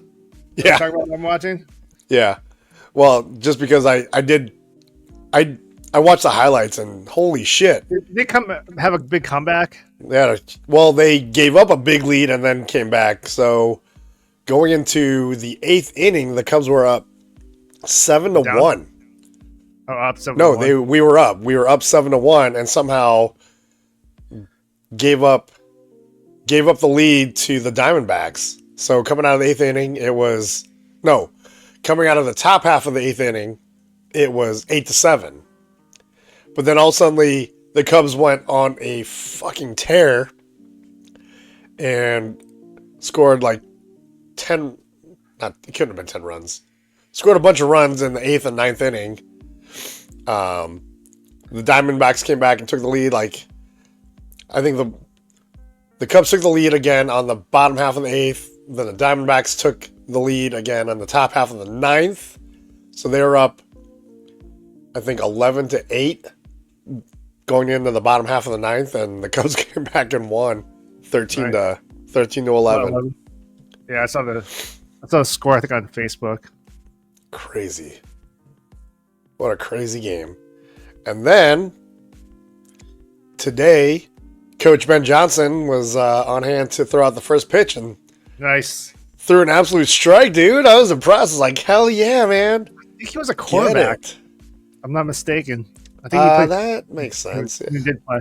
Yeah. Talking about what I'm watching? Yeah. Well, just because I watched the highlights and holy shit. Did they have a big comeback? They gave up a big lead and then came back. So going into the 8th inning, the Cubs were up 7-1. Oh, up 7-1. No, we were up. We were up 7-1 and somehow gave up the lead to the Diamondbacks. So coming out of the 8th inning, coming out of the top half of the 8th inning, it was 8-7. But then all of a sudden, the Cubs went on a fucking tear and scored like 10. It couldn't have been 10 runs. Scored a bunch of runs in the 8th and 9th inning. The Diamondbacks came back and took the lead. Like, I think the Cubs took the lead again on the bottom half of the 8th. Then the Diamondbacks took the lead again on the top half of the 9th. So they were up, I think, 11-8 going into the bottom half of the 9th, and the Cubs came back and won 13-11. Yeah, I saw the score, I think, on Facebook. Crazy. What a crazy game. And then today, Coach Ben Johnson was on hand to throw out the first pitch and Nice. threw an absolute strike, dude. I was impressed. I was like, hell yeah, man. I think he was a quarterback. Get it. I'm not mistaken. I think he played. That makes sense. He did play.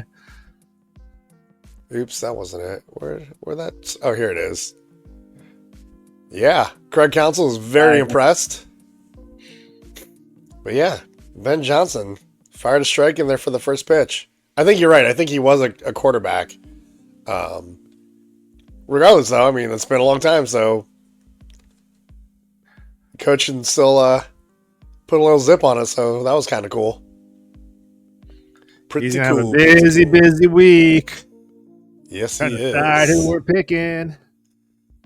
Oops, that wasn't it. Where that? Oh, here it is. Yeah, Craig Counsell is very impressed. But yeah, Ben Johnson fired a strike in there for the first pitch. I think you're right. I think he was a quarterback. Regardless, though, I mean, it's been a long time, so coach can still put a little zip on it, so that was kind of cool. Pretty He's gonna cool. have a busy week. Yes, Trying he to is. decide who we're picking.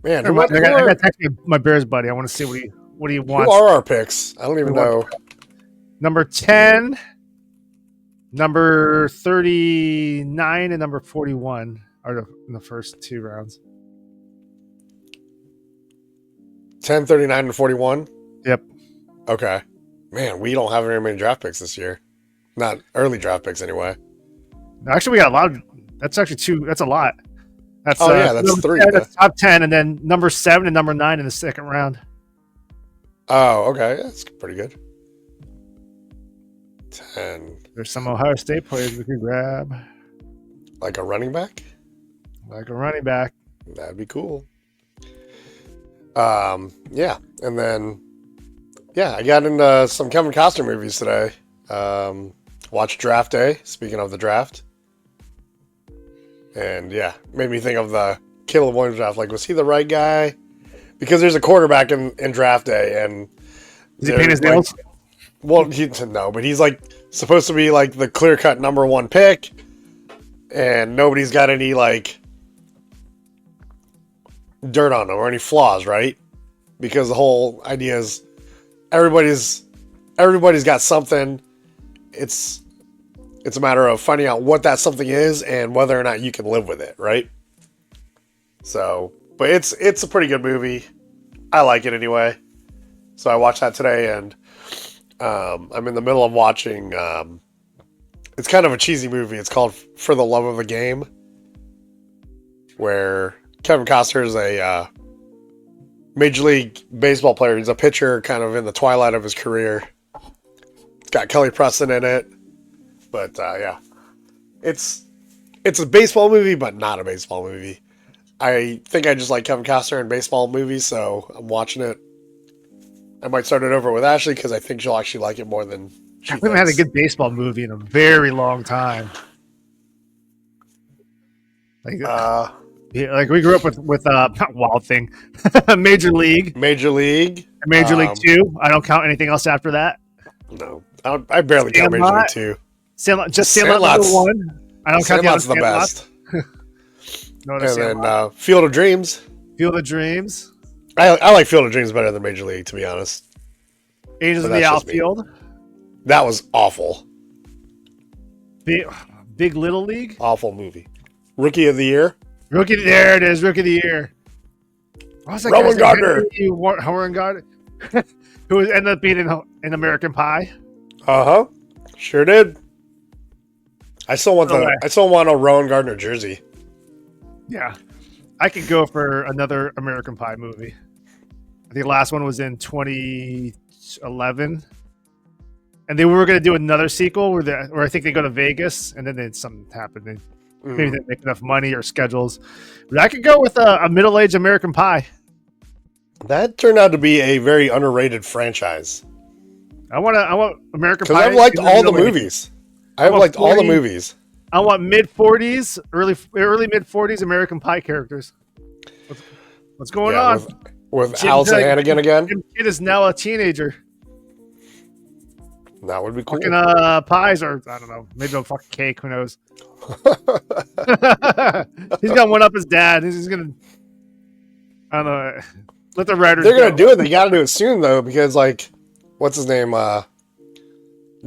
Man, I got to text my Bears buddy. I want to see what he wants. who are our picks? I don't even know. Number 10, number 39, and number 41 are in the first two rounds. 10, 39, and 41? Yep. Okay. Man, we don't have very many draft picks this year. Not early draft picks, anyway. Actually, we got a lot. That's actually two. That's a lot. That's that's number 3. 10, that's top 10, and then number 7 and number 9 in the second round. Oh, okay. That's pretty good. 10. There's some Ohio State players we could grab, Like a running back? like a running back. That'd be cool. Yeah. And then, I got into some Kevin Costner movies today. Watched Draft Day, speaking of the draft. And made me think of the Caleb Williams draft. Like, was he the right guy? Because there's a quarterback in Draft Day, and Does he paint his nails? Well, no, but he's like supposed to be like the clear-cut number 1 pick, and nobody's got any like dirt on him or any flaws, right? Because the whole idea is everybody's got something. It's a matter of finding out what that something is and whether or not you can live with it, right? So, but it's a pretty good movie. I like it anyway. So I watched that today, and I'm in the middle of watching. It's kind of a cheesy movie. It's called For the Love of the Game, where Kevin Costner is a Major League Baseball player. He's a pitcher, kind of in the twilight of his career. It's got Kelly Preston in it, but it's a baseball movie, but not a baseball movie. I think I just like Kevin Costner in baseball movies, so I'm watching it. I might start it over with Ashley because I think she'll actually like it more than she I haven't had a good baseball movie in a very long time. Like we grew up with not Wild Thing, Major League, Major League 2. I don't count anything else after that. No, I barely count Major League 2. Sandlot number 1. I don't count Sandlot's the best. And then Field of Dreams. Field of Dreams. I like Field of Dreams better than Major League, to be honest. Angels in the Outfield. That was awful. Big Little League. Awful movie. Rookie of the Year. There it is. Rookie of the Year. What was that Rowan Gardner. Rowan Gardner. Who ended up being in American Pie. Uh-huh. Sure did. I still want a Rowan Gardner jersey. Yeah. I could go for another American Pie movie. I think the last one was in 2011. And they were going to do another sequel where I think they go to Vegas, and then something happened. Maybe they didn't make enough money or schedules. But I could go with a middle-aged American Pie. That turned out to be a very underrated franchise. I want American Pie. Because I've liked all the movies. I've liked all the movies. I want mid-40s, early mid-40s American Pie characters. What's going on? With Allison Hannigan again? Jim Kid is now a teenager. That would be cool. Fucking pies, or I don't know, maybe a fucking cake. Who knows? He's gonna one up his dad. He's gonna. I don't know. Let the writers. They're gonna do it. They got to do it soon though, because what's his name?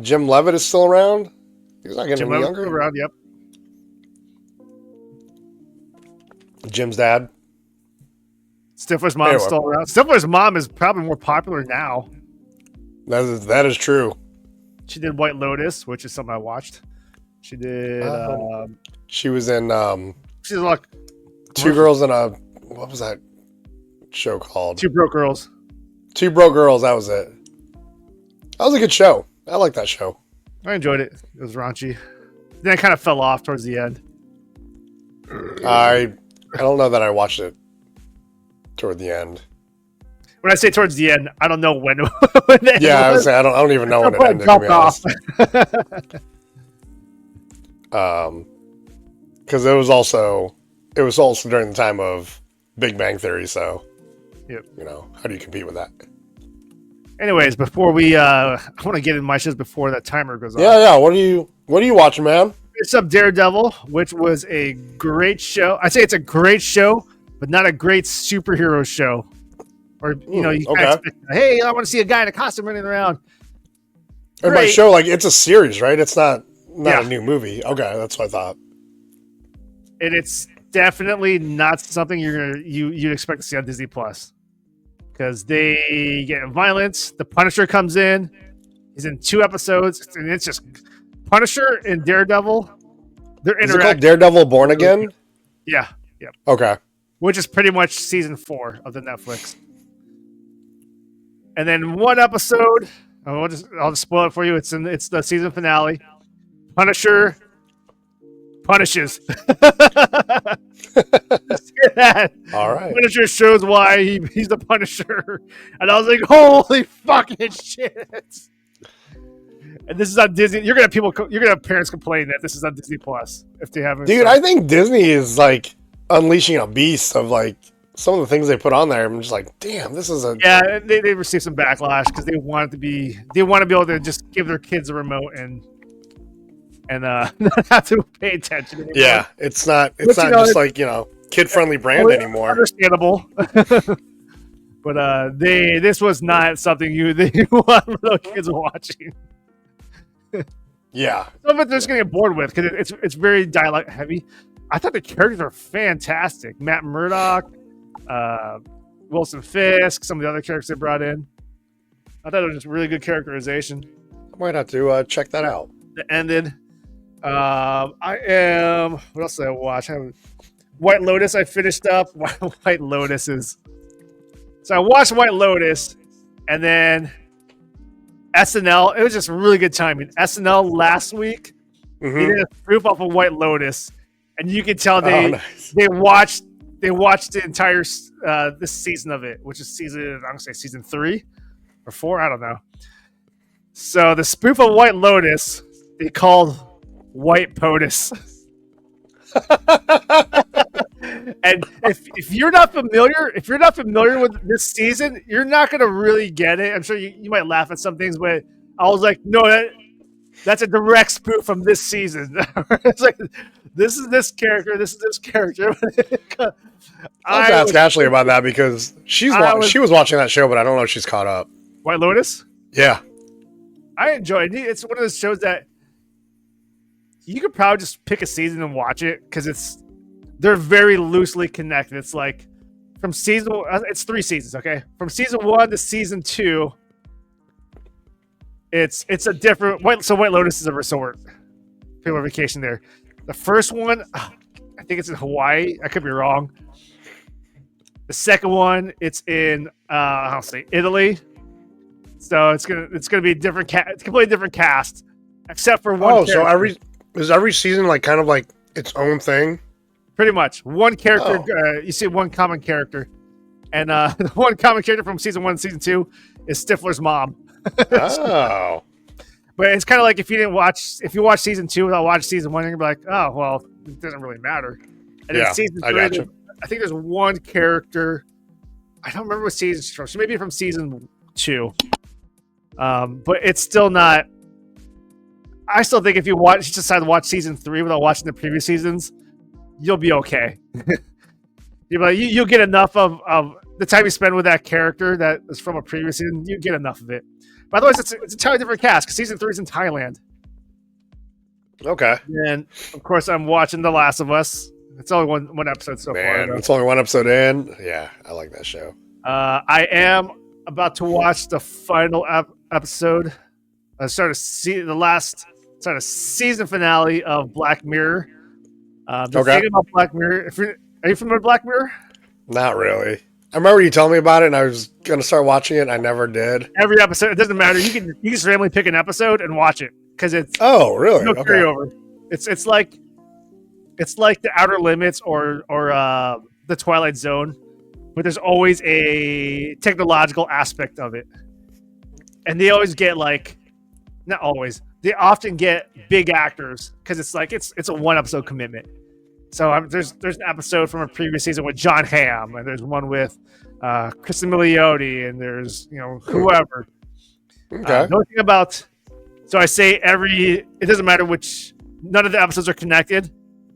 Jim Levitt is still around. He's not getting any younger. Around, yep. Jim's dad. Stifler's mom is still around. Stifler's mom is probably more popular now. That is true. She did White Lotus, which is something I watched. She did. She was in. She's like Two Girls in a. What was that show called? Two Broke Girls. Two Broke Girls. That was it. That was a good show. I like that show. I enjoyed it. It was raunchy. Then it kind of fell off towards the end. I don't know that I watched it toward the end. When I say towards the end, I don't know when. Yeah, I was saying, I don't even know when it ended. To be honest. Because it was also during the time of Big Bang Theory, so yep. How do you compete with that? Anyways, before we I want to get in my shows before that timer goes on. Yeah. What are you watching, man? It's up Daredevil, which was a great show. I'd say it's a great show, but not a great superhero show. Or you kind of expect, hey, I want to see a guy in a costume running around. Or by show, it's a series, right? It's not a new movie. Okay, that's what I thought. And it's definitely not something you'd expect to see on Disney Plus, because they get violence. The Punisher comes in. He's in 2 episodes, and it's just Punisher and Daredevil. They're interacting. Is it called Daredevil Born Again? Yeah. Okay. which is pretty much season 4 of the Netflix. And then one episode, I'll just spoil it for you. It's the season finale. Punisher punishes. That. All right. Punisher shows why he's the Punisher, and I was like, "Holy fucking shit!" And this is on Disney. You're gonna have parents complain that this is on Disney Plus if they haven't. Dude, I think Disney is like unleashing a beast of like some of the things they put on there. I'm just like, damn, this is a they received some backlash because they want to be able to just give their kids a remote and not have to pay attention anymore. Yeah, it's not just like, kid friendly brand anymore. Understandable. But this was not something they want little kids watching. Yeah. Some of it they're just gonna get bored with because it's very dialogue heavy. I thought the characters were fantastic. Matt Murdock, Wilson Fisk, some of the other characters they brought in. I thought it was just really good characterization. I might have to check that out. It ended. What else did I watch? White Lotus I finished up. White Lotus is... So I watched White Lotus, and then SNL. It was just really good timing. SNL last week, they did a spoof off of White Lotus, and you could tell they watched the entire this season of it, which is I'm gonna say season 3 or 4. I don't know. So the spoof of White Lotus they called White POTUS. And if you're not familiar with this season, you're not gonna really get it. I'm sure you might laugh at some things, but I was like, no, that's a direct spoof from this season. It's like this is this character, this is this character. I'll ask Ashley about that because she was watching that show, but I don't know if she's caught up. White Lotus? Yeah. I enjoyed it. It's one of those shows that you could probably just pick a season and watch it because they're very loosely connected. It's like from it's 3 seasons, okay? From season 1 to season 2, it's a different White Lotus is a resort. People on vacation there. The first one, I think it's in Hawaii. I could be wrong. The second one, it's in I'll say Italy. So it's gonna be a different it's a completely different cast, except for one. Oh, so every season like kind of like its own thing? Pretty much one character. You see one common character, and the one common character from season 1 and season 2 is Stifler's mom. Oh, but it's kind of like if you watch season 2 without watching season 1, you're gonna be like, oh well, it doesn't really matter. And then season 3, I think there's one character. I don't remember what season she's from. She may be from season 2. But it's still not. I still think if you decide to watch season 3 without watching the previous seasons, you'll be okay. You'll get enough of the time you spend with that character that is from a previous season. You get enough of it. By the way, it's a entirely different cast because season 3 is in Thailand. Okay. And of course, I'm watching The Last of Us. It's only one episode so far. It's only one episode in. Yeah, I like that show. I am about to watch the final episode. I started the season finale of Black Mirror. The thing about Black Mirror, are you familiar with Black Mirror? Not really. I remember you telling me about it, and I was gonna start watching it. And I never did. Every episode, it doesn't matter. You can just randomly pick an episode and watch it because it's really no carryover. It's like the Outer Limits or the Twilight Zone, but there's always a technological aspect of it, and they always get not always. They often get big actors because it's a 1 episode commitment. So there's an episode from a previous season with John Hamm, and there's one with Kristen Milioti, and there's whoever. Okay. The only thing about I say it doesn't matter which. None of the episodes are connected.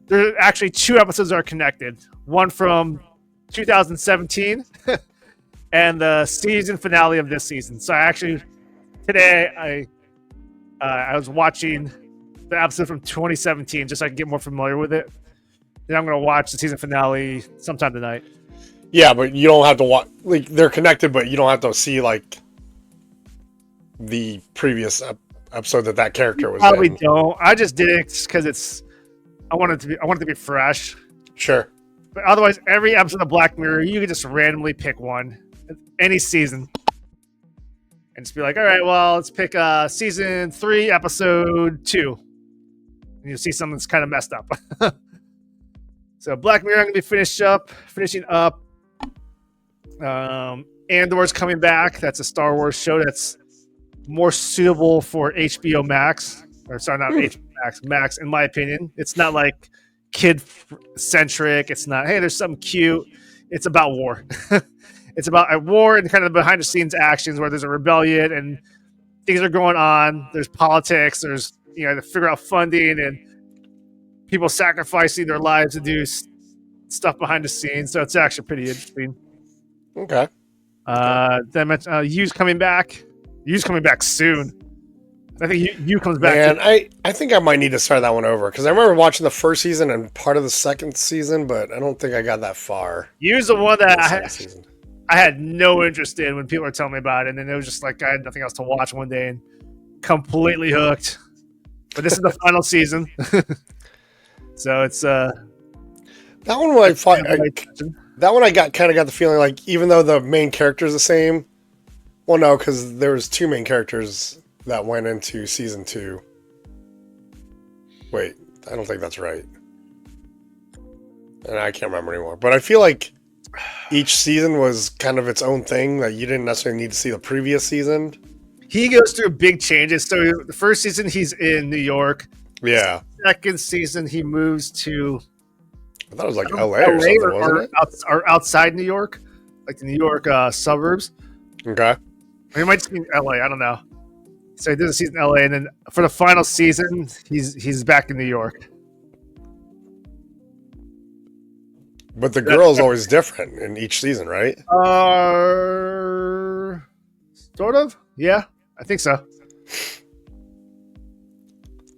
There are actually 2 episodes that are connected. One from 2017 and the season finale of this season. So today I was watching the episode from 2017 just so I can get more familiar with it. Then I'm going to watch the season finale sometime tonight. Yeah, but you don't have to watch. They're connected, but you don't have to see the previous episode that character was Probably in. don't. I just did it because I want it to be fresh. Sure. But otherwise, every episode of Black Mirror, you can just randomly pick one, any season, and just be like, all right, well, let's pick season 3, episode 2. And you'll see something that's kind of messed up. So Black Mirror, I'm going to be finishing up. Andor's coming back. That's a Star Wars show that's more suitable for HBO Max. Or sorry, not HBO Max, Max, in my opinion. It's not like kid-centric. It's not, hey, there's something cute. It's about war. It's about a war and kind of behind-the-scenes actions where there's a rebellion and things are going on. There's politics. There's, to figure out funding and people sacrificing their lives to do stuff behind the scenes. So it's actually pretty interesting. Okay. Then Yu's coming back. Yu's coming back soon. I think Yu comes back. Man, I think I might need to start that one over because I remember watching the first season and part of the second season, but I don't think I got that far. Yu's the one that I had no interest in when people were telling me about it, and then it was just like I had nothing else to watch one day and completely hooked. But this is the final season, so it's that one. I got the feeling like even though the main character is the same, well, no, because there was 2 main characters that went into season 2. Wait, I don't think that's right. And I can't remember anymore. But I feel like each season was kind of its own thing that you didn't necessarily need to see the previous season. He goes through big changes. So the first season, he's in New York. Yeah. Second season, he moves to... I thought it was like LA or something, wasn't it? Or outside New York, like the New York suburbs. Okay. Or he might just be in LA. I don't know. So he did a season in LA, and then for the final season, he's back in New York. But the girl's always different in each season, right? Sort of. Yeah, I think so.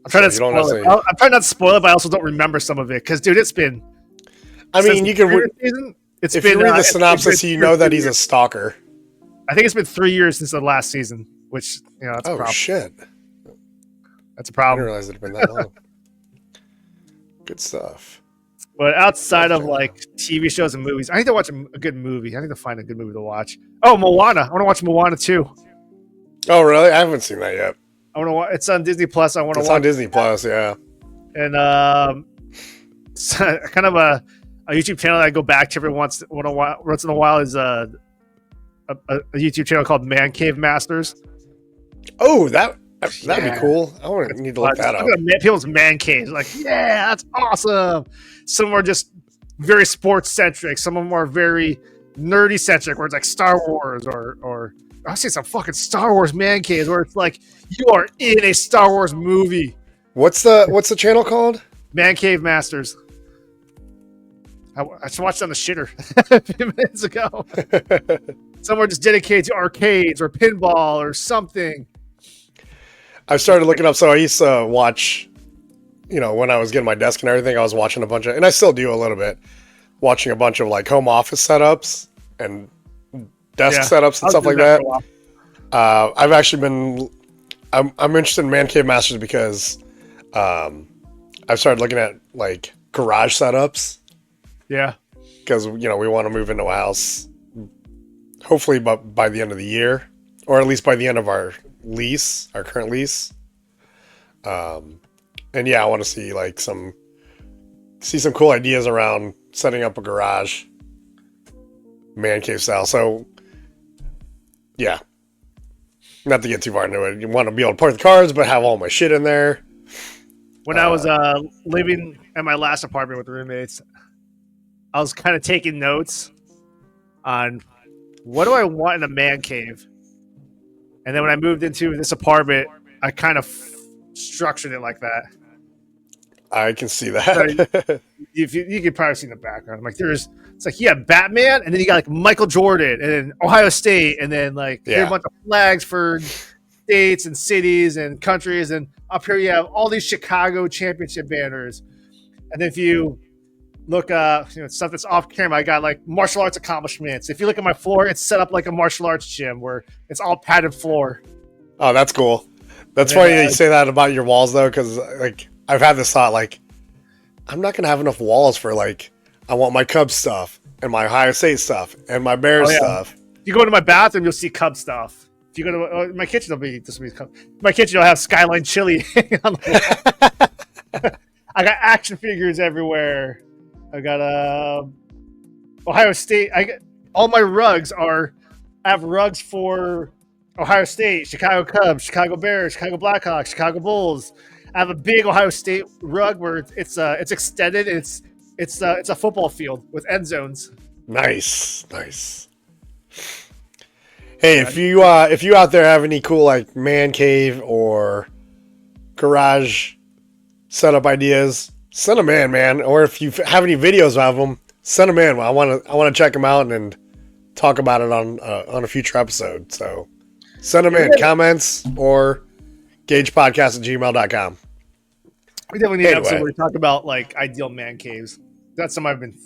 I'm trying not to spoil it, but I also don't remember some of it because, dude, it's been. I mean, you can. If you read the synopsis, you know that he's a stalker. I think it's been 3 years since the last season, which that's a problem. Oh shit! That's a problem. I didn't realize it had been that long. Good stuff. But outside of like TV shows and movies, I need to watch a good movie. I need to find a good movie to watch. Oh, Moana! I want to watch Moana 2. Oh, really? I haven't seen that yet. I want to watch. It's on Disney Plus. I want to watch. It's on Disney Plus, yeah. And kind of a YouTube channel that I go back to every once in a while is a YouTube channel called Man Cave Masters. Oh, that'd be cool. I need to look that up. People's man caves, like, yeah, that's awesome. Some are just very sports centric. Some of them are very nerdy centric, where it's like Star Wars or I see some fucking Star Wars man caves where it's like you are in a Star Wars movie. What's the channel called? Man Cave Masters. I just watched it on the shitter a few minutes ago. Some are just dedicated to arcades or pinball or something. I started looking up, so I used to watch, when I was getting my desk and everything, I was watching a bunch of, and I still do a little bit, watching a bunch of like home office setups and desk setups and stuff like that. I've actually been, I'm interested in Man Cave Masters because I've started looking at like garage setups. Yeah. Because, we want to move into a house, hopefully by the end of the year, or at least by the end of our current lease. And yeah, I want to see like some cool ideas around setting up a garage, man cave style. So yeah, not to get too far into it. You want to be able to park the cars, but have all my shit in there. When I was living at my last apartment with roommates, I was kind of taking notes on what do I want in a man cave. And then when I moved into this apartment, I kind of structured it like that. I can see that. So you could probably see in the background. Like it's like you have Batman, and then you got like Michael Jordan, and then Ohio State, and then like a bunch of flags for states and cities and countries, and up here you have all these Chicago championship banners. And then if you look, stuff that's off camera, I got like martial arts accomplishments. If you look at my floor, it's set up like a martial arts gym where it's all padded floor. Oh, that's cool. That's funny that you say that about your walls, though, because like I've had this thought, like I'm not gonna have enough walls for like I want my Cubs stuff and my Ohio State stuff and my Bears stuff. If you go into my bathroom, you'll see Cub stuff. If you go to my kitchen, this will be Cub. My kitchen will have Skyline Chili hanging on the wall. I got action figures everywhere. I got Ohio State. All my rugs are. I have rugs for Ohio State, Chicago Cubs, Chicago Bears, Chicago Blackhawks, Chicago Bulls. I have a big Ohio State rug where it's extended. And it's a football field with end zones. Nice. Hey, if you out there have any cool like man cave or garage setup ideas, send them in, man. Or if you have any videos of them, send them in. I want to check them out and talk about it on a future episode. So send them in, comments or gagepodcast@gmail.com. We definitely need an episode where we talk about like ideal man caves. That's something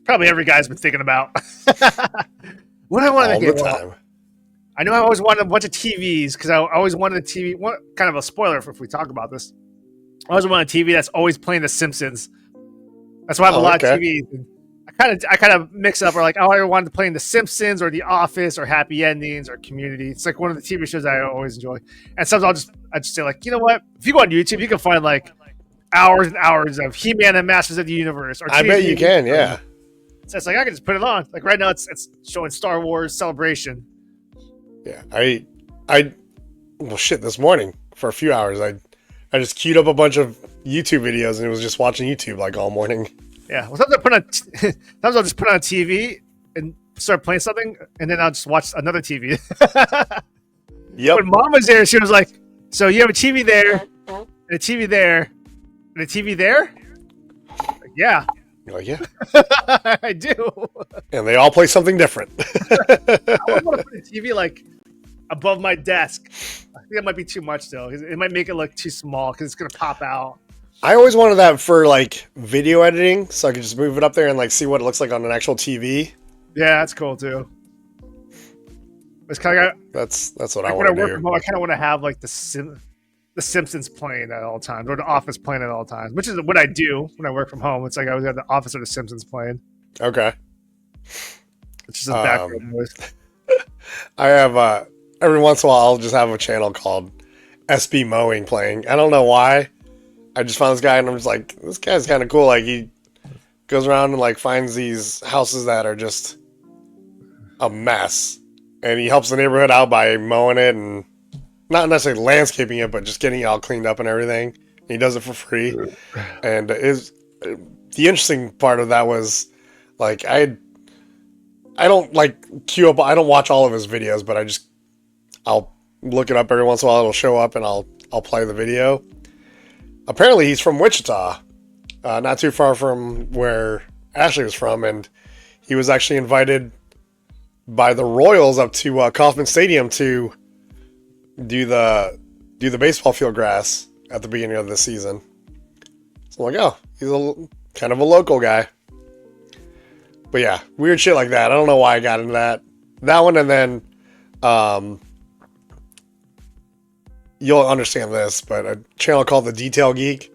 probably every guy's been thinking about. What I want to get time. I know I always wanted a bunch of TVs because I always wanted a TV. Kind of a spoiler if we talk about this. I always wanted a TV that's always playing The Simpsons. That's why I have a lot of TVs. I kind of mix up, or like, I wanted to play in The Simpsons or The Office or Happy Endings or Community. It's like one of the TV shows I always enjoy. And sometimes I just say like, you know what? If you go on YouTube, you can find like hours and hours of He-Man and Masters of the Universe. Or I bet you can, yeah. So it's like I can just put it on. Like right now, it's showing Star Wars Celebration. Yeah, this morning for a few hours, I just queued up a bunch of YouTube videos and it was just watching YouTube like all morning. Yeah, well, sometimes I'll just put on a TV and start playing something, and then I'll just watch another TV. Yep. When Mom was there, she was like, "So you have a TV there, and a TV there, and a TV there?" Like, yeah. You're like, yeah. I do. And they all play something different. I want to put a TV like above my desk. I think that might be too much though. It might make it look too small because it's gonna pop out. I always wanted that for like video editing, so I could just move it up there and like see what it looks like on an actual TV. Yeah, that's cool too. It's kind of that's what like I want to do. I kind of want to have like the Simpsons playing at all times, or The Office playing at all times, which is what I do when I work from home. It's like I always have The Office or The Simpsons playing. Okay. It's just a background noise. I have every once in a while I'll just have a channel called SB Mowing playing. I don't know why. I just found this guy and I'm just like, this guy's kind of cool. Like he goes around and like finds these houses that are just a mess, and he helps the neighborhood out by mowing it and not necessarily landscaping it, but just getting it all cleaned up and everything. And he does it for free. And the interesting part of that was like I don't like queue up. I don't watch all of his videos, but I'll look it up every once in a while. It'll show up and I'll play the video. Apparently he's from Wichita, not too far from where Ashley was from, and he was actually invited by the Royals up to Kauffman Stadium to do the baseball field grass at the beginning of the season. So I'm like, oh, he's kind of a local guy. But yeah, weird shit like that. I don't know why I got into that one, and then you'll understand this, but a channel called The Detail Geek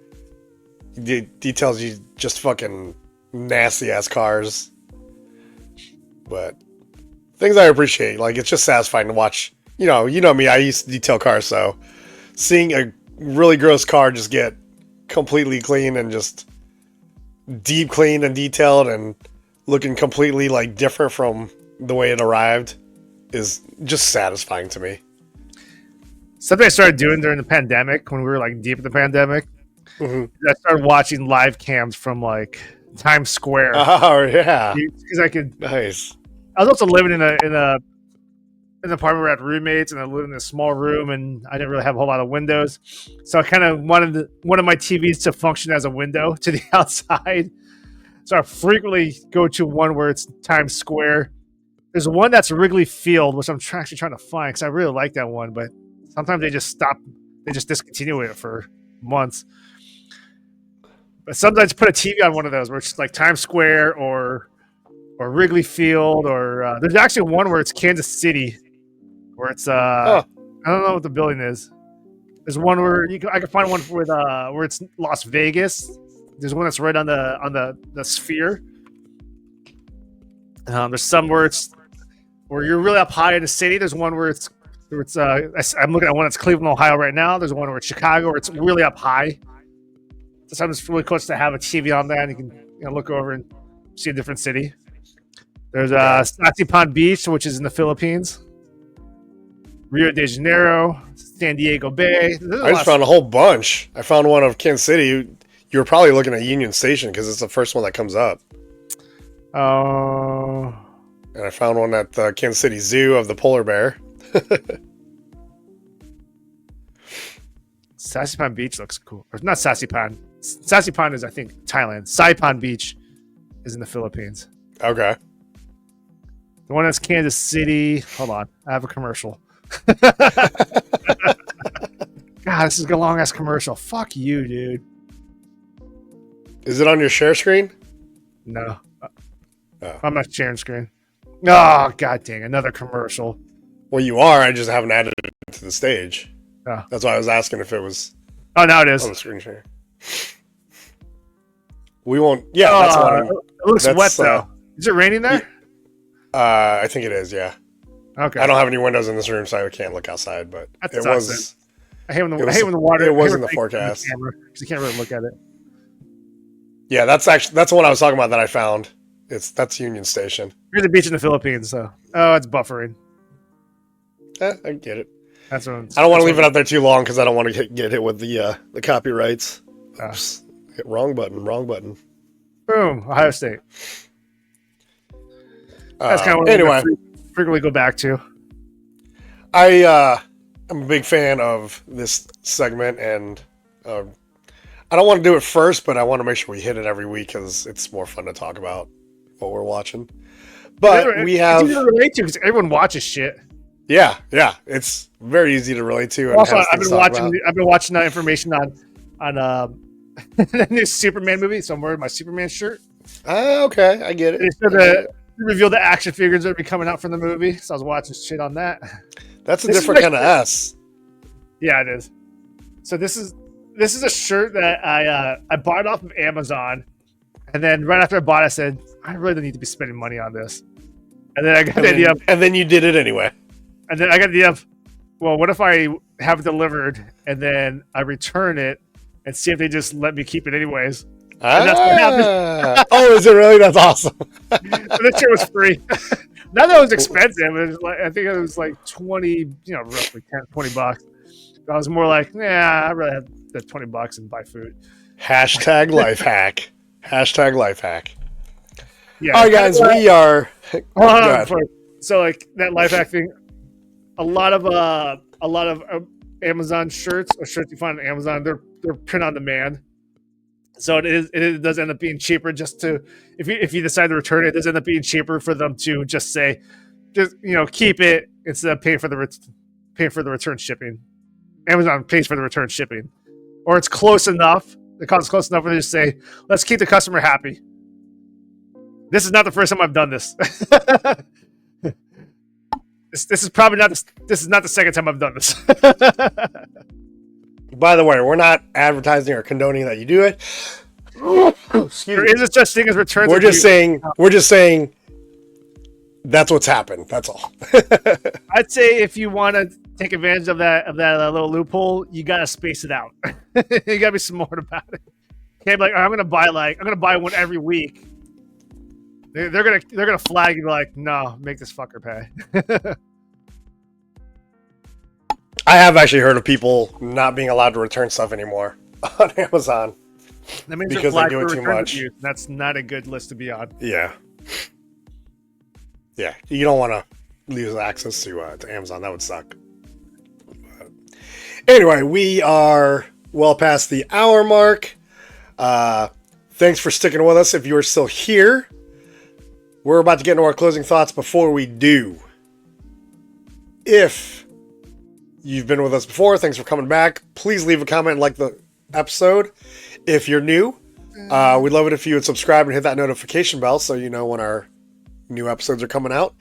details you just fucking nasty ass cars. But things I appreciate, like it's just satisfying to watch. You know me, I used to detail cars, so seeing a really gross car just get completely clean and just deep cleaned and detailed and looking completely like different from the way it arrived is just satisfying to me. Something I started doing during the pandemic, when we were like deep in the pandemic, I started watching live cams from like Times Square. Oh yeah, because I could. Nice. I was also living in an apartment where I had roommates, and I lived in a small room, and I didn't really have a whole lot of windows, so I kind of wanted one of my TVs to function as a window to the outside. So I frequently go to one where it's Times Square. There's one that's Wrigley Field, which I'm actually trying to find because I really like that one, but sometimes they just stop. They just discontinue it for months. But sometimes put a TV on one of those where it's like Times Square or Wrigley Field, or there's actually one where it's Kansas City, where it's I don't know what the building is. There's one where I can find one where it's Las Vegas. There's one that's right on the sphere. There's some where you're really up high in the city. There's one where I'm looking at one that's Cleveland, Ohio right now. There's one where it's Chicago, where it's really up high. Sometimes it's really close to have a TV on there, and you can look over and see a different city. There's Sasipan Beach, which is in the Philippines. Rio de Janeiro, San Diego Bay. I just found a whole bunch. I found one of Kansas City. You were probably looking at Union Station because it's the first one that comes up. Oh. And I found one at the Kansas City Zoo of the polar bear. Sasipan Beach looks cool. Or not Sasipan. Sasipan is, I think, Thailand. Saipan Beach is in the Philippines. Okay. The one that's Kansas City. Hold on. I have a commercial. God, this is a long ass commercial. Fuck you, dude. Is it on your share screen? No. Oh. I'm not sharing screen. Oh, god dang. Another commercial. Well, you are. I just haven't added it to the stage. Oh. That's why I was asking if it was Oh, now it is. on the screen share. We won't. Yeah, that's the one. It looks wet, though. Is it raining there? I think it is, yeah. Okay. I don't have any windows in this room, so I can't look outside, but That it sucks, was. I hate when the water. It was in the forecast. Because you can't really look at it. Yeah, that's the one I was talking about that I found. That's Union Station. Here's a beach in the Philippines, so it's buffering. I get it. That's what I don't want to leave it out there too long because I don't want to get hit with the copyrights. Oops. Hit wrong button. Boom, Ohio State. That's kind of what anyway. I frequently go back to. I'm a big fan of this segment, and I don't want to do it first, but I want to make sure we hit it every week because it's more fun to talk about what we're watching. But we have it's easy to relate to because everyone watches shit. Yeah, it's very easy to relate to. And also, I've been watching that information on the new Superman movie, so I'm wearing my Superman shirt. Okay, I get it. They said reveal the action figures that will be coming out from the movie, so I was watching shit on that. That's a different kind of S. Yeah, it is. So this is a shirt that I bought off of Amazon, and then right after I bought it, I said I really don't need to be spending money on this. And then I got the idea, and then you did it anyway. And then I got the idea of, well, what if I have it delivered and then I return it and see if they just let me keep it anyways? And that's what happened. Oh, is it really? That's awesome. So this shirt was free. Not that it was expensive. It was like, I think it was like 20, roughly 10, 20 bucks. I was more like, I'd rather have the 20 bucks and buy food. Hashtag life hack. Hashtag life hack. Yeah. All right, guys, we are. So like that life hack thing, a lot of Amazon shirts or shirts you find on Amazon, they're print on demand. So it does end up being cheaper just to if you decide to return it, it does end up being cheaper for them to just say keep it instead of paying for the return shipping. Amazon pays for the return shipping, or it's close enough. The cost is close enough where they just say, let's keep the customer happy. This is not the first time I've done this. This is probably not. This is not the second time I've done this. By the way, we're not advertising or condoning that you do it. There is a such thing as returns. We're just saying that's what's happened. That's all. I'd say if you want to take advantage of that little loophole, you gotta space it out. You gotta be smart about it. Can't be like, I'm gonna buy one every week. They're gonna flag you like, no, make this fucker pay. I have actually heard of people not being allowed to return stuff anymore on Amazon. That means because they do it too much. Abuse. That's not a good list to be on. Yeah. Yeah, you don't want to lose access to Amazon. That would suck. But anyway, we are well past the hour mark. Thanks for sticking with us if you're still here. We're about to get into our closing thoughts. Before we do, if you've been with us before, thanks for coming back. Please leave a comment and like the episode. If you're new, we'd love it if you would subscribe and hit that notification bell so you know when our new episodes are coming out.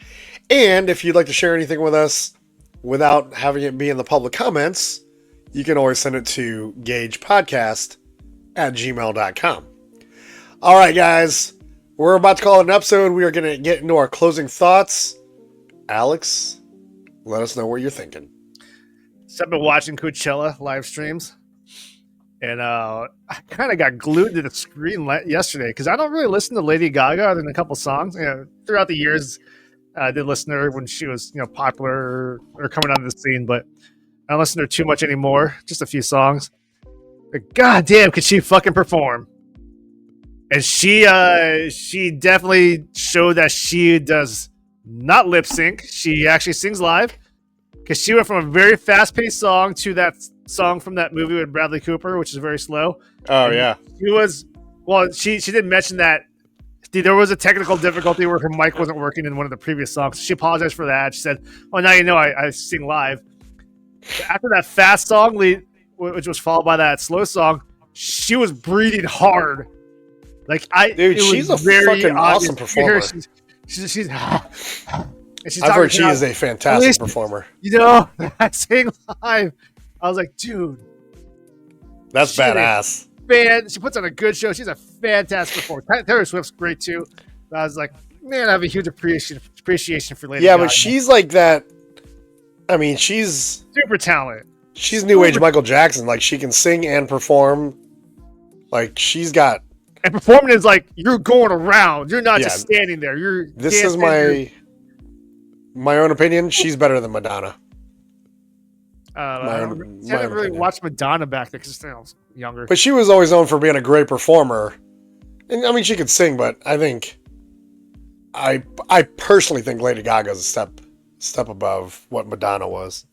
And if you'd like to share anything with us without having it be in the public comments, you can always send it to gagepodcast@gmail.com. All right, guys. we're about to call it an episode. We are going to get into our closing thoughts. Alex, let us know what you're thinking. So I've been watching Coachella live streams, and I kind of got glued to the screen yesterday because I don't really listen to Lady Gaga other than a couple songs. Throughout the years, I did listen to her when she was popular or coming onto the scene, but I don't listen to her too much anymore. Just a few songs. But goddamn, could she fucking perform? And she definitely showed that she does not lip sync. She actually sings live because she went from a very fast paced song to that song from that movie with Bradley Cooper, which is very slow. Oh, yeah. She did mention that there was a technical difficulty where her mic wasn't working in one of the previous songs. She apologized for that. She said, "Oh, now you know I sing live." After that fast song, which was followed by that slow song, she was breathing hard. She's a fucking awesome performer. She's I've heard she is a fantastic performer. I sing live. I was like, dude, that's badass. She puts on a good show. She's a fantastic performer. Taylor Swift's great too. I was like, man, I have a huge appreciation for Lady Gaga. But she's like that. I mean, she's super talented. She's new age Michael Jackson. Like, she can sing and perform. Like, she's got. And performing is like you're going around. You're not just standing there. This is my own opinion. She's better than Madonna. I haven't really watched Madonna back there because I was younger. But she was always known for being a great performer. And I mean, she could sing, but I think I personally think Lady Gaga's a step above what Madonna was.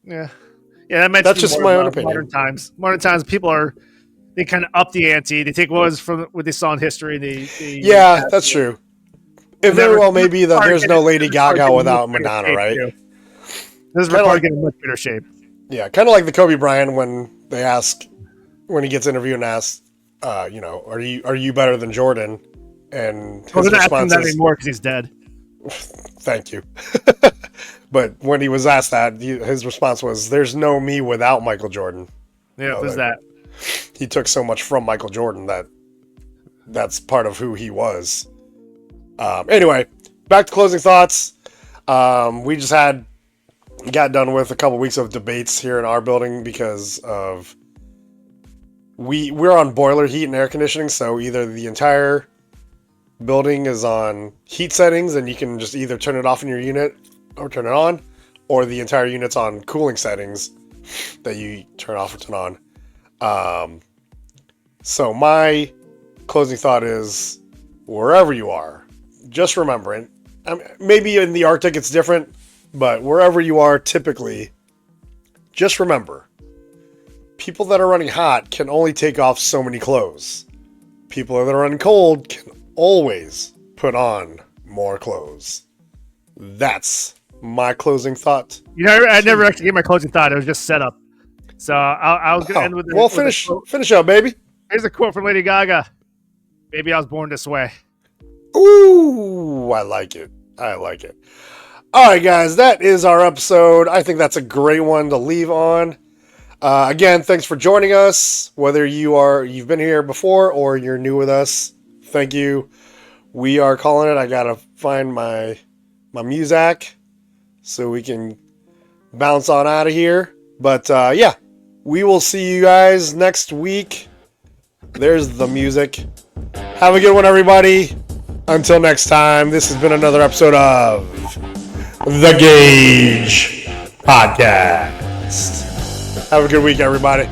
Yeah, that's just my own opinion. Modern times, people they kind of up the ante. They take what they saw in history. That's true. It very well may be that there's no Lady Gaga without Madonna, right? This is probably getting in much better shape. Yeah, kind of like the Kobe Bryant when he gets interviewed and asked, are you better than Jordan? And his response is, not anymore because he's dead. Thank you. But when he was asked that, his response was, "There's no me without Michael Jordan." Yeah, there's that. He took so much from Michael Jordan that's part of who he was. Anyway, back to closing thoughts. We just got done with a couple weeks of debates here in our building because of we're on boiler heat and air conditioning, so either the entire building is on heat settings and you can just either turn it off in your unit or turn it on, or the entire unit's on cooling settings that you turn off or turn on. So my closing thought is, wherever you are, just remember it. Maybe in the Arctic it's different, but wherever you are, typically, just remember, people that are running hot can only take off so many clothes. People that are running cold can always put on more clothes. That's my closing thought. I never actually gave my closing thought. It was just set up. So I was going to end with finish up, baby. Here's a quote from Lady Gaga. "Maybe I was born this way." Ooh, I like it. All right, guys, that is our episode. I think that's a great one to leave on. Again, thanks for joining us. Whether you've been here before or you're new with us, thank you. We are calling it. I gotta find my music so we can bounce on out of here. But we will see you guys next week. There's the music. Have a good one, everybody. Until next time, this has been another episode of the GAJ Podcast. Have a good week, everybody.